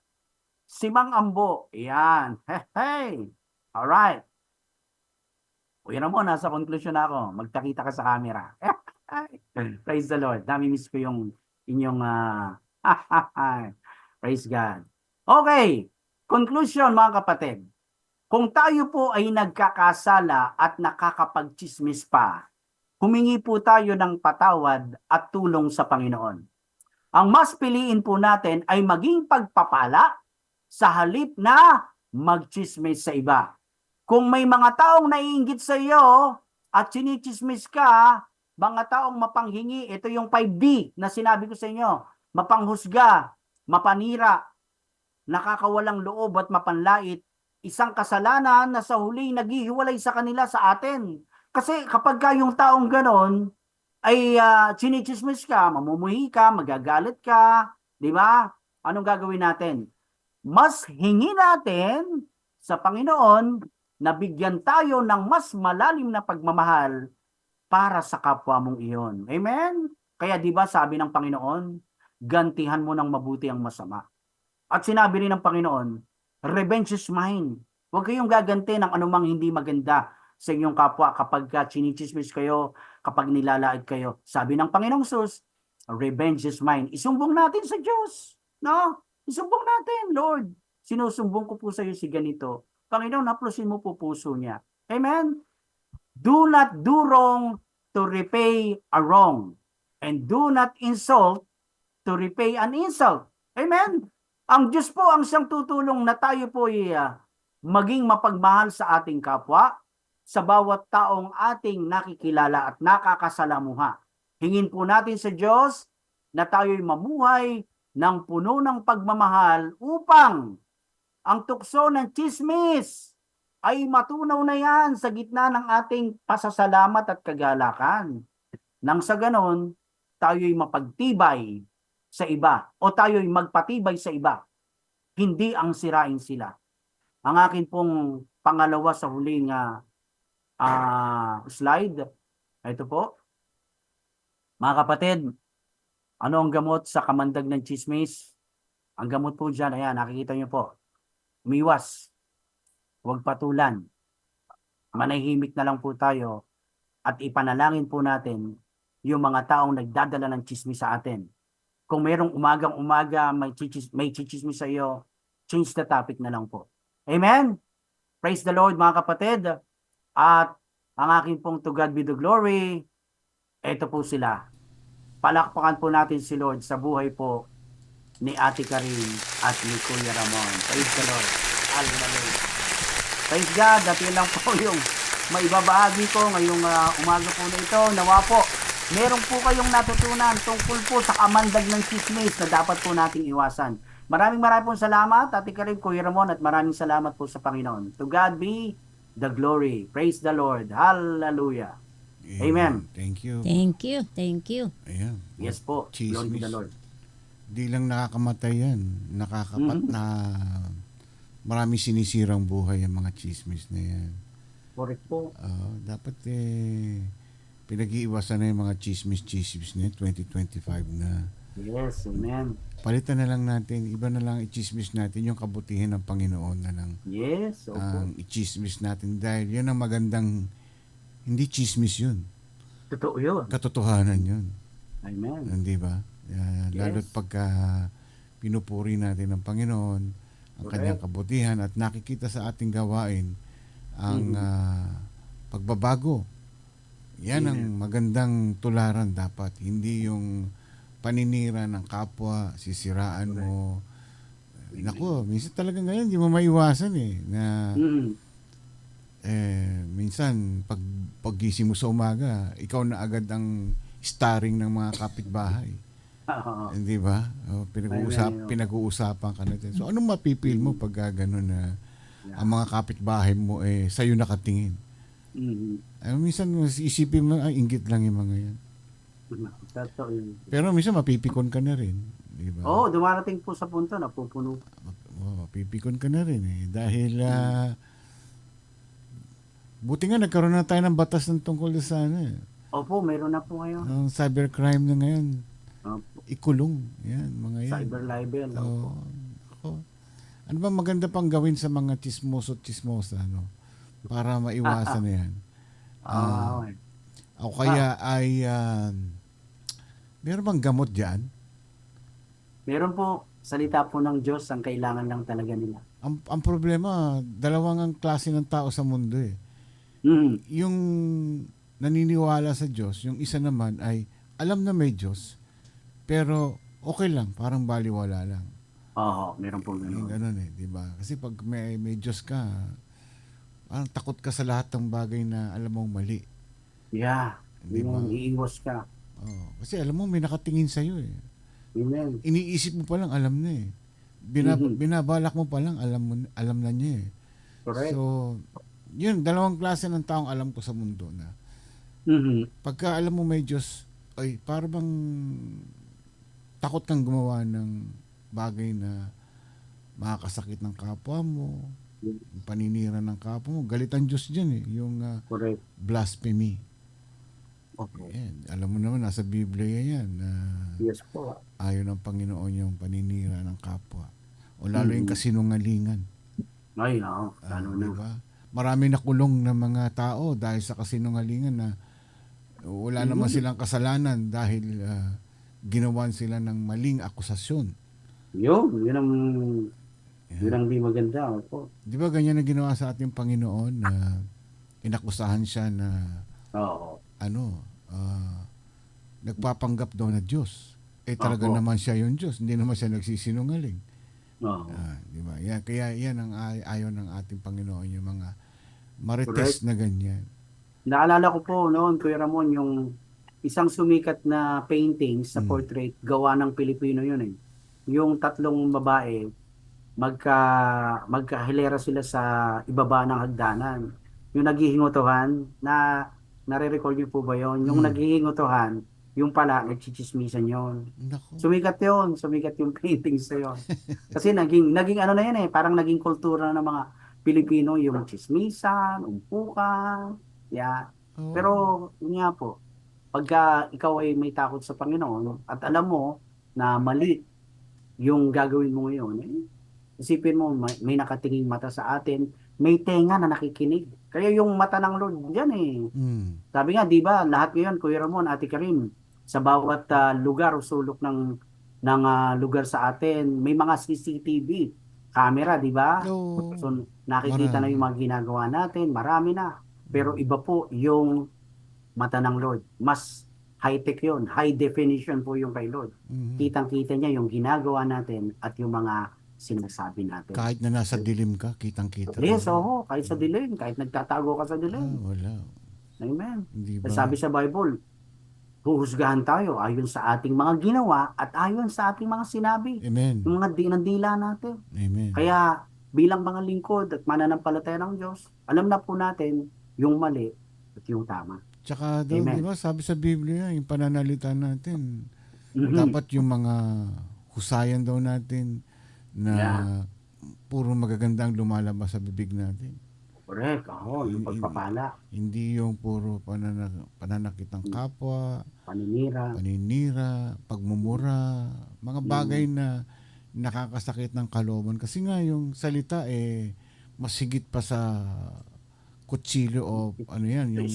Si Mang Ambo. Yan. Hey. Alright. Kuya Ramon, nasa conclusion na ako. Magtakita ka sa camera. Praise the Lord. Nami-miss ko yung inyong praise God. Okay. Conclusion, mga kapatid. Kung tayo po ay nagkakasala at nakakapagchismis pa, humingi po tayo ng patawad at tulong sa Panginoon. Ang mas piliin po natin ay maging pagpapala sa halip na magchismis sa iba. Kung may mga taong naiinggit sa iyo at sinichismis ka, mga taong mapanghingi, ito yung 5D na sinabi ko sa inyo, mapanghusga, mapanira, nakakawalang loob at mapanlait, isang kasalanan na sa huli naghihiwalay sa kanila sa atin. Kasi kapag ka yung taong ganon, ay chinichismis ka, mamumuhi ka, magagalit ka, di ba? Anong gagawin natin? Mas hingi natin sa Panginoon na bigyan tayo ng mas malalim na pagmamahal para sa kapwa mong iyon. Amen? Kaya di ba sabi ng Panginoon, gantihan mo ng mabuti ang masama. At sinabi rin ng Panginoon, revenge is mine. Huwag kayong gaganti ng anumang hindi maganda sa inyong kapwa kapag chinichismis kayo, kapag nilalait kayo. Sabi ng Panginoong Sus, revenge is mine. Isumbong natin sa Diyos. No? Isumbong natin, Lord. Sinusumbong ko po sa iyo si ganito. Panginoon, haplusin mo po puso niya. Amen? Do not do wrong to repay a wrong. And do not insult to repay an insult. Amen? Ang Diyos po ang siyang tutulong na tayo po maging mapagmahal sa ating kapwa, sa bawat taong ating nakikilala at nakakasalamuha. Hingin po natin sa Diyos na tayo'y mamuhay ng puno ng pagmamahal upang ang tukso ng tsismis ay matunaw na yan sa gitna ng ating pasasalamat at kagalakan. Nang sa ganon, tayo'y mapagtibay sa iba o tayo'y magpatibay sa iba. Hindi ang sirain sila. Ang akin pong pangalawa sa huling slide, ito po. Mga kapatid, ano ang gamot sa kamandag ng tsismis? Ang gamot po dyan, ayan, nakikita nyo po. Umiwas. Huwag patulan. Manahimik na lang po tayo at ipanalangin po natin yung mga taong nagdadala ng tsismis sa atin. Kung mayroong umagang-umaga may tsismis sa iyo, change the topic na lang po. Amen? Praise the Lord, mga kapatid. At ang aking pong to God be the glory, ito po sila. Palakpakan po natin si Lord sa buhay po ni Ate Karin at ni Kuya Ramon. Praise the Lord. Hallelujah. Praise God. At yun lang po yung maibabahagi ko ngayong umaga po na ito. Nawa po, meron po kayong natutunan tungkol po sa kamandag ng tsismis na dapat po nating iwasan. Maraming pong salamat, Ate Karin, Kuya Ramon, at maraming salamat po sa Panginoon. To God be the glory. Praise the Lord. Hallelujah. Amen. Thank you. Thank you. Thank you. Ayan. Yes po. Glory to the Lord. Di lang nakakamatay yan. Nakakapat na maraming sinisirang buhay ang mga chismis na yan. Correct po. Dapat pinag-iiwasan na yung mga chismis na 2025 na. Yes, amen. Palitan na lang natin, iba na lang i-chismis natin yung kabutihan ng Panginoon na lang. Yes, opo. Ang i-chismis natin dahil yun ang magandang, hindi chismis yun. Totoo yun. Katotohanan yun. Amen. Hindi ba? Lalo't pagka pinupuri natin ng Panginoon, ang kanyang kabutihan at nakikita sa ating gawain ang pagbabago. Yan ang magandang tularan dapat. Hindi yung paninira ng kapwa, sisiraan mo. Naku, minsan talaga ngayon hindi mo maiwasan na minsan paggising mo sa umaga, ikaw na agad ang starring ng mga kapitbahay. Hindi ba? Pinag-uusapan ka natin. So anong mapipil mo pag gano'n na ang mga kapitbahay mo sa'yo nakatingin? Minsan isipin mo, inggit lang yung mga yan. Pero minsan mapipikon ka na rin. Diba? Oo, dumarating po sa punto na pupuno. Mapipikon ka na rin dahil buti nga nagkaroon na tayo ng batas ng tungkol sa Opo, meron na po ngayon. Ang cybercrime na ngayon. Opo. Ikulong. Yan, mga yan. Cyber libel. Oo. Ano ba maganda pang gawin sa mga chismoso at chismosa, no? Para maiwasan na yan. Okay. O kaya ay, meron bang gamot dyan? Meron po, salita po ng Diyos ang kailangan lang talaga nila. Ang problema, dalawang ang klase ng tao sa mundo eh. Mm. Yung naniniwala sa Diyos, yung isa naman ay alam na may Diyos, pero okay lang, parang baliwala lang. Oo, meron po Yung gano'n. ganun eh, di ba? Kasi pag may Diyos ka, parang takot ka sa lahat ng bagay na alam mong mali. Yeah, Di ba? yung iiwas ka. Oh, kasi alam mo, may nakatingin sa'yo eh. Amen. Iniisip mo pa lang, alam na eh. Binabalak mo pa lang, alam na niya eh. Correct. So, yun, dalawang klase ng taong alam ko sa mundo na Mhm. pagka alam mo may Diyos, ay para bang takot kang gumawa ng bagay na makakasakit ng kapwa mo, yung paninira ng kapwa mo. Galit ang Diyos dyan eh, yung Correct. blasphemy. Okay. Yan, alam mo naman, nasa Biblia yan na Yes po. ayaw ng Panginoon yung paninira ng kapwa. O lalo yung kasinungalingan. Ay, oo. Lalo na. Diba? Marami nakulong na mga tao dahil sa kasinungalingan na wala naman silang kasalanan dahil ginawan sila ng maling akusasyon. Yun ang di maganda. Opo. Di ba ganyan na ginawa sa ating Panginoon na inakusahan siya na Oo. nagpapanggap daw na Diyos. Talaga Opo. naman siya yung Diyos. Hindi naman siya nagsisinungaling. Oo. Di ba? Kaya yan ang ayaw ng ating Panginoon, yung mga marites na ganyan. Naalala ko po noon, Kuya Ramon, yung isang sumikat na painting sa portrait, gawa ng Pilipino yun eh. Yung tatlong babae, magkahilera sila sa ibaba ng hagdanan. Yung naghihingutuhan, nare-record niyo po ba yun? Yung naghihingutuhan, yung pala, nagchichismisan yun. Nako. Sumikat yung paintings na yun. Kasi naging ano na yan eh, parang naging kultura ng mga Pilipino, yung chismisan, umpukan, yeah. Oo. Pero, yun nga po, pagka ikaw ay may takot sa Panginoon at alam mo na mali yung gagawin mo ngayon, isipin mo, may nakatingin mata sa atin, may tenga na nakikinig. Kaya yung mata ng Lord dyan eh. Sabi nga, di ba, lahat ngayon, Kuya Ramon, Ate Karim, sa bawat lugar o sulok ng lugar sa atin, may mga CCTV camera, di ba? Oo. So, nakikita na Marami. yung mga ginagawa natin, marami na. Pero iba po yung mata ng Lord. Mas high-tech yun. High definition po yung kay Lord. Kitang-kita niya yung ginagawa natin at yung mga sinasabi natin. Kahit na nasa dilim ka, kitang-kita. Yes, oo. Kahit sa dilim. Kahit nagtatago ka sa dilim. Wala. Amen. Hindi ba? Sabi sa Bible, huhusgahan tayo ayon sa ating mga ginawa at ayon sa ating mga sinabi. Amen. Yung mga dinandila natin. Amen. Kaya bilang mga lingkod at mananampalataya ng Diyos, alam na po natin yung mali at yung tama. Tsaka daw, Amen. di ba, sabi sa Biblia, yung pananalita natin, Mhm. dapat yung mga husayan daw natin na puro magaganda ang lumalabas sa bibig natin. Correct. Oo, yung pagpapala, Hindi yung puro pananakit ng kapwa, paninira, pagmumura, mga bagay na nakakasakit ng kalooban. Kasi nga yung salita mas higit pa sa kutsilyo o ano yan, yung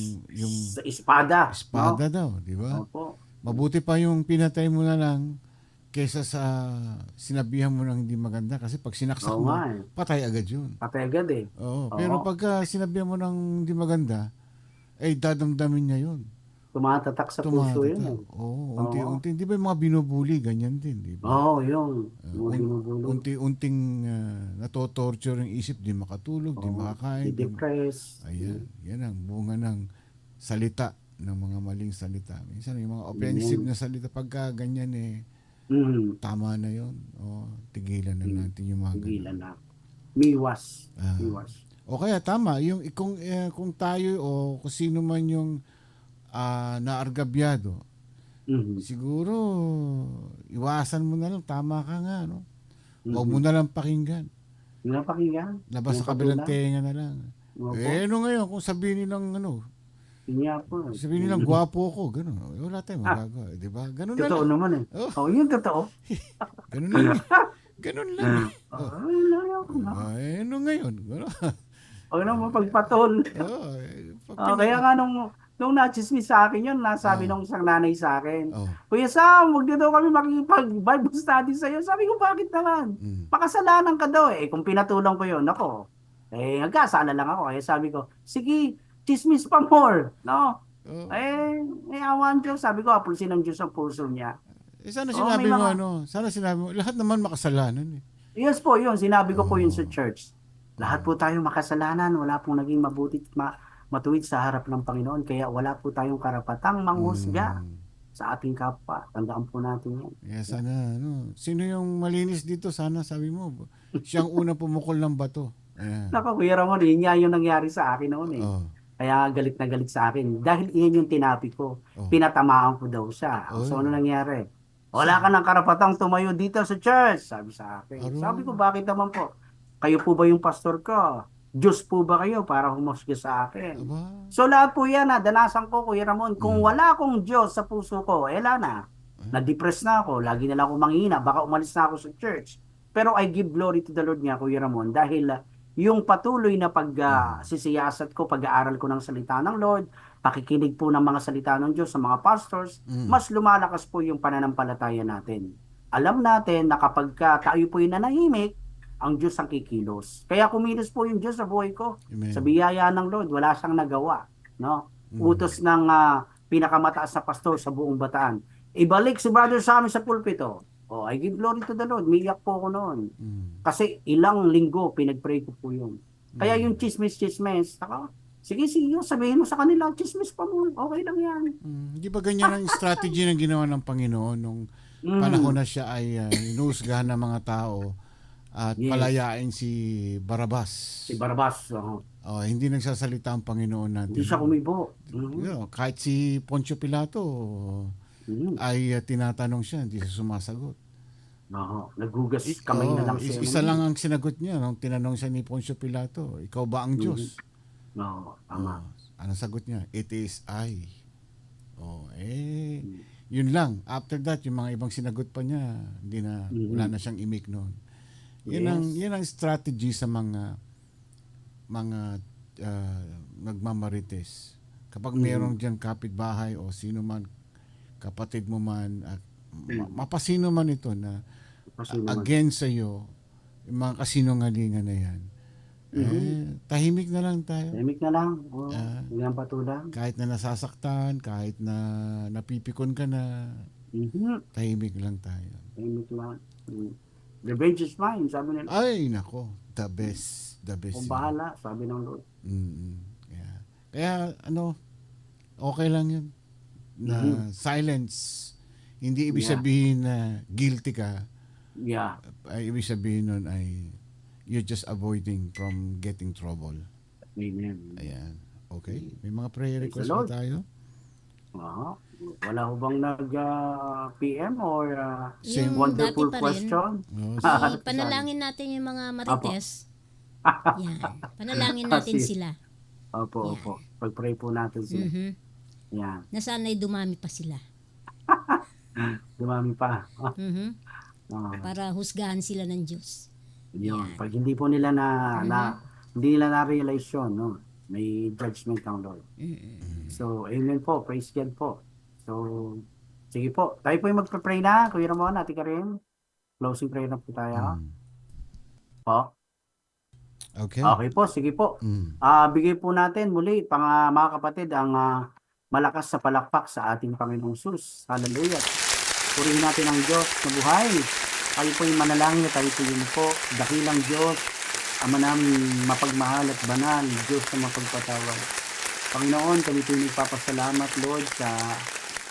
sa espada. espada daw, di ba? Opo. Mabuti pa yung pinatay mo na lang kaysa sa sinabihan mo ng hindi maganda kasi pag sinaksak Oo mo, nga eh. patay agad yun. Patay agad eh. Oo, pero pagka sinabihan mo ng hindi maganda, dadamdamin niya yun. Tumatatak sa puso yun eh. Oo, unti-unti. Di ba yung mga binubuli, ganyan din, di ba? Oo, yun. Mga binubulog. Unti-unting natotorture yung isip, di makatulog, di makakain. Depress. Ayan, yan ang bunga ng salita, ng mga maling salita. Minsan yung mga offensive na salita, pagka ganyan tama na yun. Tigilan na natin yung mga Tigilan ganun. na. Miwas. Miwas. O kaya tama, yung kung tayo o kung sino man yung naargabyado, siguro iwasan mo na lang, tama ka nga, no? Huwag mo na lang pakinggan. Yung napakinggan. Labas sa kabilang tenga na lang. Opo. Ano ngayon, kung sabihin nilang Kanya po. sabihin nilang gwapo ko, gano'n. Wala tayong magagawa, di ba? Ganun na Totoo lang. naman eh. Oh. Oh, yun totoo. Ganun na lang. Ganun lang. Ay, ano ngayon? Ganun. Huwag na mapagpatol. Oh, pag Kaya nga nung nachismis sa akin yun, nasabi nung isang nanay sa akin, Oh. Kuya Sam, huwag na daw kami makikipag-Bible study sa'yo. Sabi ko, bakit naman? Mm. Makasalanan ka daw eh. Kung pinatulang ko yun, ako, nagkasala lang ako. Kaya sabi ko, sige, chismis pa more. No? Oh. Awan Diyos. Sabi ko, apulsin ng Diyos ang puso niya. Sana Oh, sinabi may mo mga- sana sinabi mo, lahat naman makasalanan eh. Yes po, yun. Sinabi ko po yun sa church. Lahat po tayo makasalanan. Wala pong naging mabuti matuwid sa harap ng Panginoon. Kaya wala po tayong karapatang manghusga sa ating kapwa. Tandaan po natin yan. Kaya sana, sino yung malinis dito? Sana sabi mo, siyang una pumukol ng bato. Ayan. Naku, Kuya Ramon, yun nga yung nangyari sa akin noon eh. Oh. Kaya galit na galit sa akin. Dahil iyon yung tinapi ko. Oh. Pinatamaan ko daw siya. Oh. So ano nangyari? Wala ka ng karapatang tumayo dito sa church. Sabi sa akin. Aro. Sabi ko, bakit naman po? Kayo po ba yung pastor ko? Diyos po ba kayo para humusga sa akin? Aba. So lahat po yan, danasan ko, Kuya Ramon. Kung wala akong Diyos sa puso ko, wala na. Na-depress na ako. Lagi na lang ako manghina. Baka umalis na ako sa church. Pero I give glory to the Lord nga, Kuya Ramon. Dahil yung patuloy na pagsisiyasat ko, pag-aaral ko ng salita ng Lord, pakikinig po ng mga salita ng Diyos sa mga pastors, mas lumalakas po yung pananampalataya natin. Alam natin na kapag tayo po yung nanahimik, ang Diyos ang kikilos. Kaya kumilos po yung Diyos sa buhay ko. Amen. Sa biyaya ng Lord, wala siyang nagawa. No? Utos ng pinakamataas na pastor sa buong Bataan. Ibalik si brother sa amin sa pulpito. I give glory to the Lord. Miyak po ako noon. Kasi ilang linggo pinag-pray ko po yun. Kaya yung chismis, sige, sabihin mo sa kanila, chismis pa mo. Okay lang yan. Di ba ganyan ang strategy na ginawa ng Panginoon nung panahon na siya ay inuusgahan ng mga tao at Yes. palayain si Barabas. Si Barabas, Hindi nagsasalita ang Panginoon natin. hindi siya kumibo. Kahit si Poncio Pilato ay tinatanong siya, hindi siya sumasagot. Naghugas kamay na lang siya. Isa lang ang sinagot niya nung tinanong siya ni Poncio Pilato, ikaw ba ang Diyos? Tama. Ano sagot niya? It is I. Yun lang. After that, yung mga ibang sinagot pa niya, wala na siyang imik noon. Yan ang strategy sa mga nagmamarites. Kapag merong diyan kapitbahay o sino man, kapatid mo man, at mapasino man ito na against sa iyo, yung mga kasinungalingan na yan, tahimik na lang tayo. Tahimik na lang. Hindi lang patulang. Kahit na nasasaktan, kahit na napipikon ka na, tahimik lang tayo. Tahimik lang. Revenge is mine, sabi nila. Ay, nako. The best. The best. Kung bahala, sabi ng Lord. Kaya, okay lang yun. Na silence. Hindi ibig sabihin na guilty ka. Yeah. Ay, ibig sabihin nun ay you're just avoiding from getting trouble. Amen. Ayan. Okay. May mga prayer Praise the request ba Lord. tayo? Wala ho bang nag-PM or Same. wonderful dati pa rin. question? Panalangin natin yung mga marites. Yan. Panalangin natin sila. Opo. Pag-pray po natin sila. Yan. Na sana'y dumami pa sila. Dumami pa. Para husgahan sila ng Diyos. Yun. Pag hindi po nila hindi nila na-realize yun, no? May judgment ang Lord. So, amen po. Praise God po. So, sige po. Tayo po yung magpa-pray na. Kuya Ramon, Ate Karin. Closing prayer na po tayo. Po. Okay. Okay po. Sige po. Bigay po natin muli, mga kapatid, ang malakas sa palakpak sa ating Panginoong Sus. Hallelujah. Purihin natin ang Diyos na buhay. Tayo po yung manalangin, tayo po yung po, dakilang Diyos, Ama namin mapagmahal at banal, Diyos na mapagpatawad. Panginoon, kami po nagpapasalamat, Lord, sa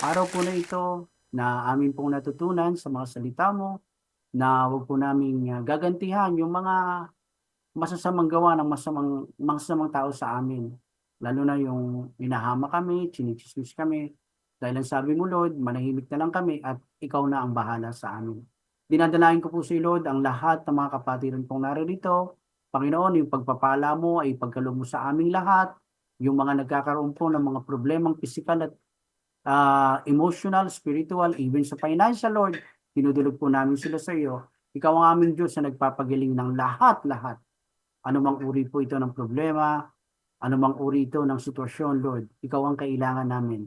araw po na ito na amin pong natutunan sa mga salita mo, na huwag po namin gagantihan yung mga masasamang gawa ng masamang tao sa amin. Lalo na yung hinahama kami, chinichismis kami. Dahil ang sabi mo, Lord, manahimik na lang kami at ikaw na ang bahala sa amin. Dinadalain ko po si Lord ang lahat ng mga kapatiran pong naririto. Panginoon, yung pagpapala mo ay pagkaloob mo sa aming lahat. Yung mga nagkakaroon po ng mga problemang physical at emotional, spiritual, even sa financial, Lord, tinudulog po namin sila sa iyo. Ikaw ang aming Diyos na nagpapagaling ng lahat-lahat. Anumang uri po ito ng problema, anumang uri ito ng sitwasyon, Lord, ikaw ang kailangan namin.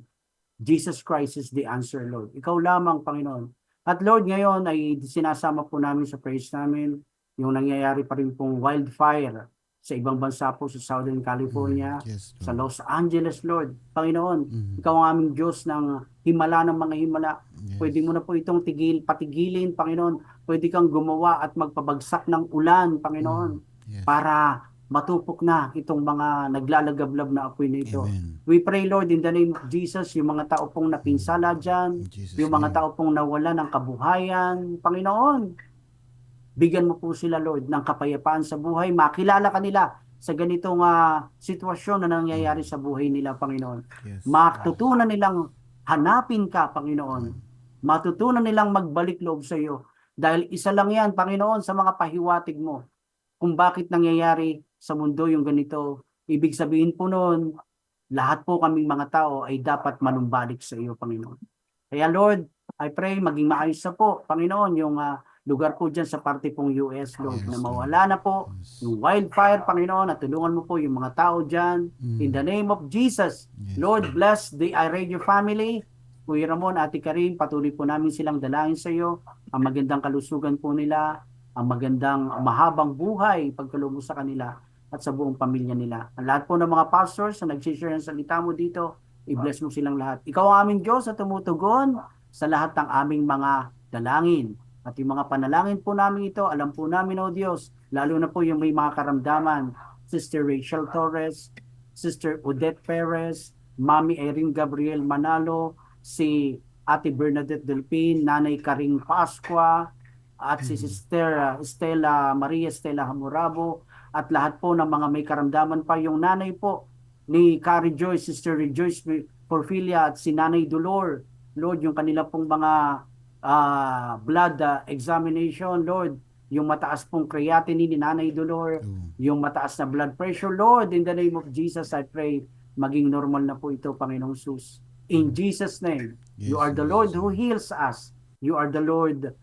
Jesus Christ is the answer, Lord. Ikaw lamang, Panginoon. At Lord, ngayon ay sinasama po namin sa praise namin yung nangyayari pa rin pong wildfire sa ibang bansa po sa Southern California, Yes, sa Lord. Los Angeles, Lord. Panginoon, Mhm. ikaw ang aming Diyos ng himala ng mga himala. Yes. Pwede mo na po itong patigilin, Panginoon. Pwede kang gumawa at magpabagsak ng ulan, Panginoon, Yes. para matupok na itong mga naglalagablab na apoy na ito. Amen. We pray, Lord, in the name of Jesus, yung mga tao pong napinsala dyan, In Jesus' yung mga name. tao pong nawala ng kabuhayan, Panginoon, bigyan mo po sila, Lord, ng kapayapaan sa buhay, makilala kanila sa ganitong sitwasyon na nangyayari sa buhay nila, Panginoon. Yes. Matutunan nilang hanapin ka, Panginoon. Matutunan nilang magbalik loob sa iyo. Dahil isa lang yan, Panginoon, sa mga pahiwatig mo kung bakit nangyayari sa mundo yung ganito. Ibig sabihin po noon, lahat po kaming mga tao ay dapat manumbalik sa iyo, Panginoon. Kaya Lord, I pray maging maayos na po, Panginoon, yung lugar po dyan sa parte pong US, Lord, Yes, na Lord. mawala na po yung wildfire, Panginoon, at tulungan mo po yung mga tao dyan. In the name of Jesus, Yes, Lord, bless the iRadio family. Kuya Ramon, Ate Karin, patuloy po namin silang dalangin sa iyo. Ang magandang kalusugan po nila, ang magandang mahabang buhay pagkaloob mo sa kanila at sa buong pamilya nila. Ang lahat po ng mga pastors na nagsishare ng salita mo dito, i-bless mo silang lahat. Ikaw ang aming Diyos at tumutugon sa lahat ng aming mga dalangin. At yung mga panalangin po namin ito, alam po namin, O Diyos, lalo na po yung may mga karamdaman, Sister Rachel Torres, Sister Odette Perez, Mami Erin Gabriel Manalo, si Ate Bernadette Delpin, Nanay Karing Pasqua, at si Sister Maria Estela Hamurabo, at lahat po ng mga may karamdaman pa, yung nanay po ni Carrie Joyce, Sister Rejoice Porfilia, at si Nanay Dolor, Lord, yung kanila pong mga blood examination, Lord, yung mataas pong creatinine ni Nanay Dolor, yung mataas na blood pressure, Lord, in the name of Jesus, I pray, maging normal na po ito, Panginoong Sus. In Jesus' name, you Yes, are the Lord who heals us. You are the Lord,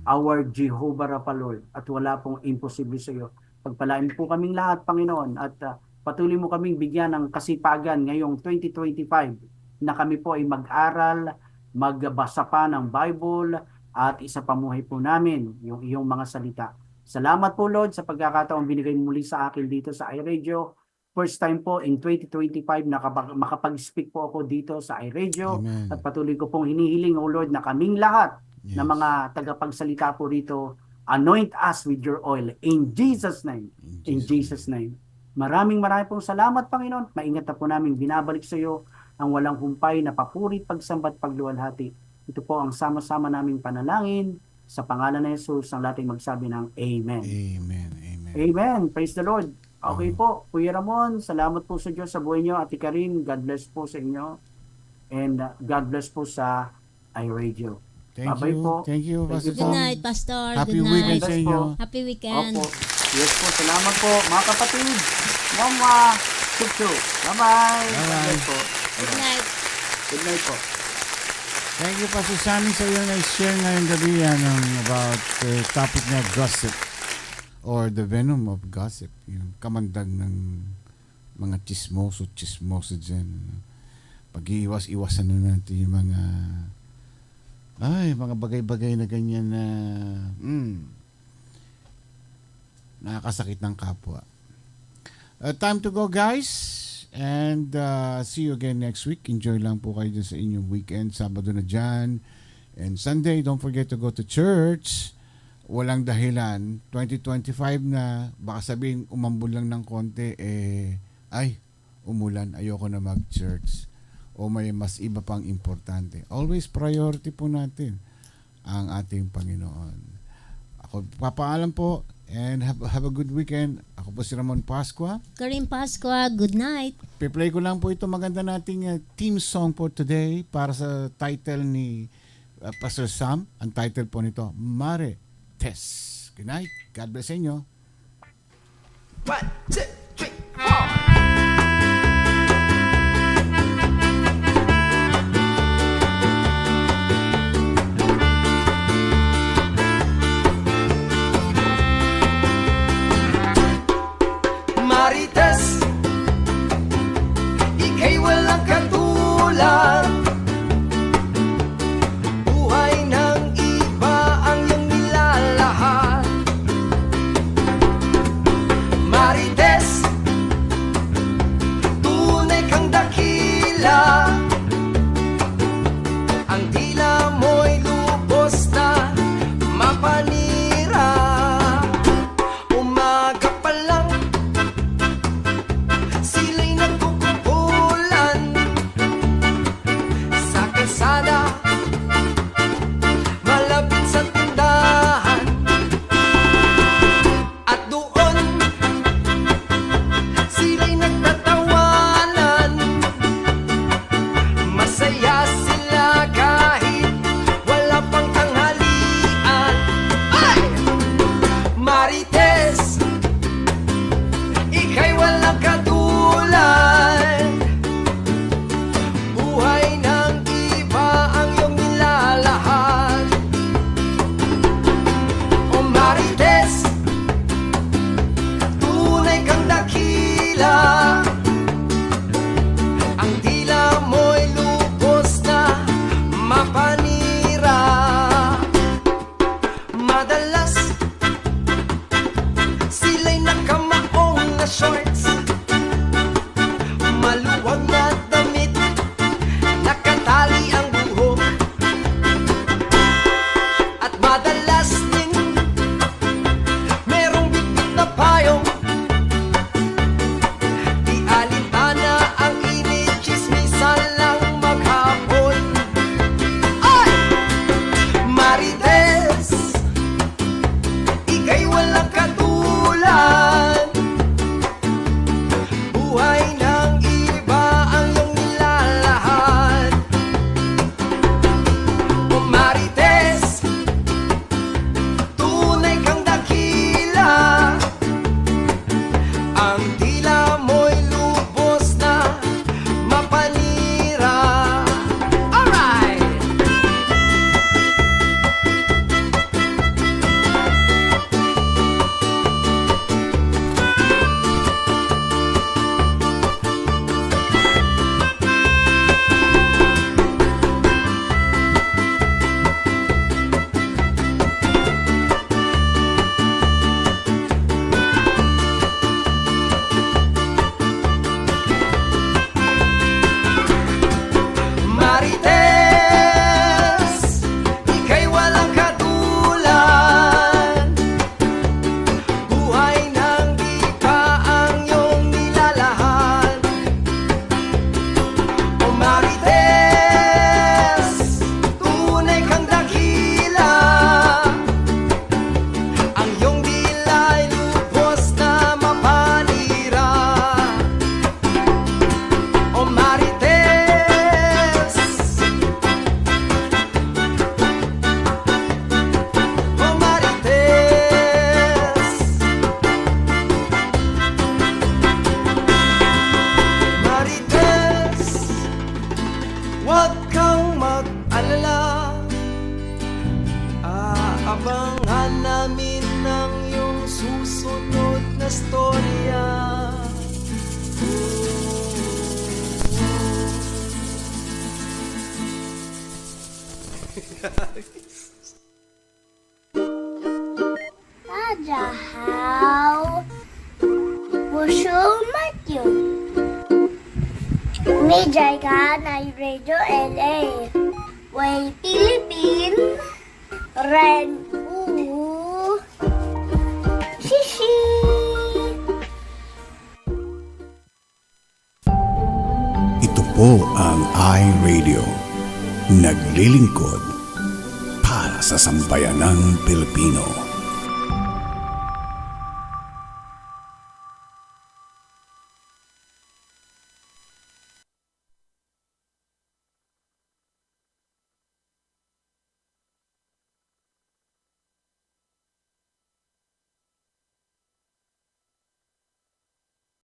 our Jehovah Rapha, Lord, at wala pong imposible sa iyo. Pagpalain po kaming lahat, Panginoon, at patuloy mo kaming bigyan ng kasipagan ngayong 2025 na kami po ay mag-aral, magbasa pa ng Bible, at isa pamuhay po namin yung iyong mga salita. Salamat po, Lord, sa pagkakataong binigay mo muli sa akin dito sa iRadio. First time po in 2025 na makapag-speak po ako dito sa iRadio. Amen. At patuloy ko pong hinihiling, O Lord, na kaming lahat Yes. na mga tagapagsalita po rito, anoint us with your oil. In Jesus' name. In Jesus' name. Maraming pong salamat, Panginoon. Maingat na po namin binabalik sa iyo ang walang humpay na papuri, pagsambat, pagluwalhati. Ito po ang sama-sama naming panalangin. Sa pangalan ni Jesus, ang lating magsabi ng Amen. Amen. Amen. Amen. Praise the Lord. Okay po, Kuya Ramon, salamat po sa Diyos sa buhay niyo. Ate Karin, God bless po sa inyo. And God bless po sa iRadio. Thank Bye-bye you. po. Thank you, Thank Pastor you Good Tom. night, Pastor. Happy Good weekend night. sa Bless inyo. po. Happy weekend. Opo. Yes po, salamat po. Mga kapatid, Mama, Chup-chup. Bye-bye. Bye-bye. God bless po. Good night. Good night po. Thank you, Pastor Sammy, sa iyo na-share ngayong gabi about the topic na gossip or the venom of gossip. Yung kamandag ng mga chismoso dyan. Pag-iwas-iwasan na natin yung mga bagay-bagay na ganyan na nakakasakit ng kapwa. Time to go, guys. And see you again next week. Enjoy lang po kayo dyan sa inyong weekend. Sabado na dyan. And Sunday, don't forget to go to church. Walang dahilan. 2025 na, baka sabihin umambon lang ng konti, umulan, ayoko na mag-church. O may mas iba pang importante. Always priority po natin ang ating Panginoon. Ako papaalam po and have a good weekend. Ako po si Ramon Pasqua. Karim Pasqua, good night. Piplay ko lang po ito maganda nating theme song for today para sa title ni Pastor Sam. Ang title po nito, Mare Tes. Good night. God bless sa inyo. 1, 2, katulad. Buhay ng iba ang iyong nilalahad. Marites, tunay kang dakila. Ang dila mo'y lubos na mapanira. Umaga pa lang, sila'y nagkukumpulan sa kalsada, malapit sa tindahan. At doon, sila'y nagtatawanan. Masaya sila kahit wala pang tanghalian. Ay! Marites, ika'y walang katulad. Buhay ng iba ang iyong nilalahad. O Marites, tunay kang dakila. Ang dila mo'y lubos na mapanira. Madalas sila'y nakamaong na shorts, maluwag na damit, nakatali ang buhok. At madalas din merong bitbit na payong. Di alintana ang init, chismisan lang maghapon. Ay! Marites, ika'y walang katulad. Buhay ng iba ang iyong nilalahad. O Marites, tunay kang dakila. Ang dila mo'y lubos na mapanira. Alright! Marites, ika'y walang katulad. Buhay ng iba ang iyong nilalahad. O Marites, tunay kang dakila. Ang iyong dila'y lubos na mapanira. O Marites, o Marites, Marites, huwag kang mag-alala. Aabangan namin ang iyong susunod na storya. How Musumat yun. Medjay ka na Radio LA. Way Philippine. Ren U. Shishi. Ito po ang iRadio. Naglilingkod para sa sambayanang Pilipino.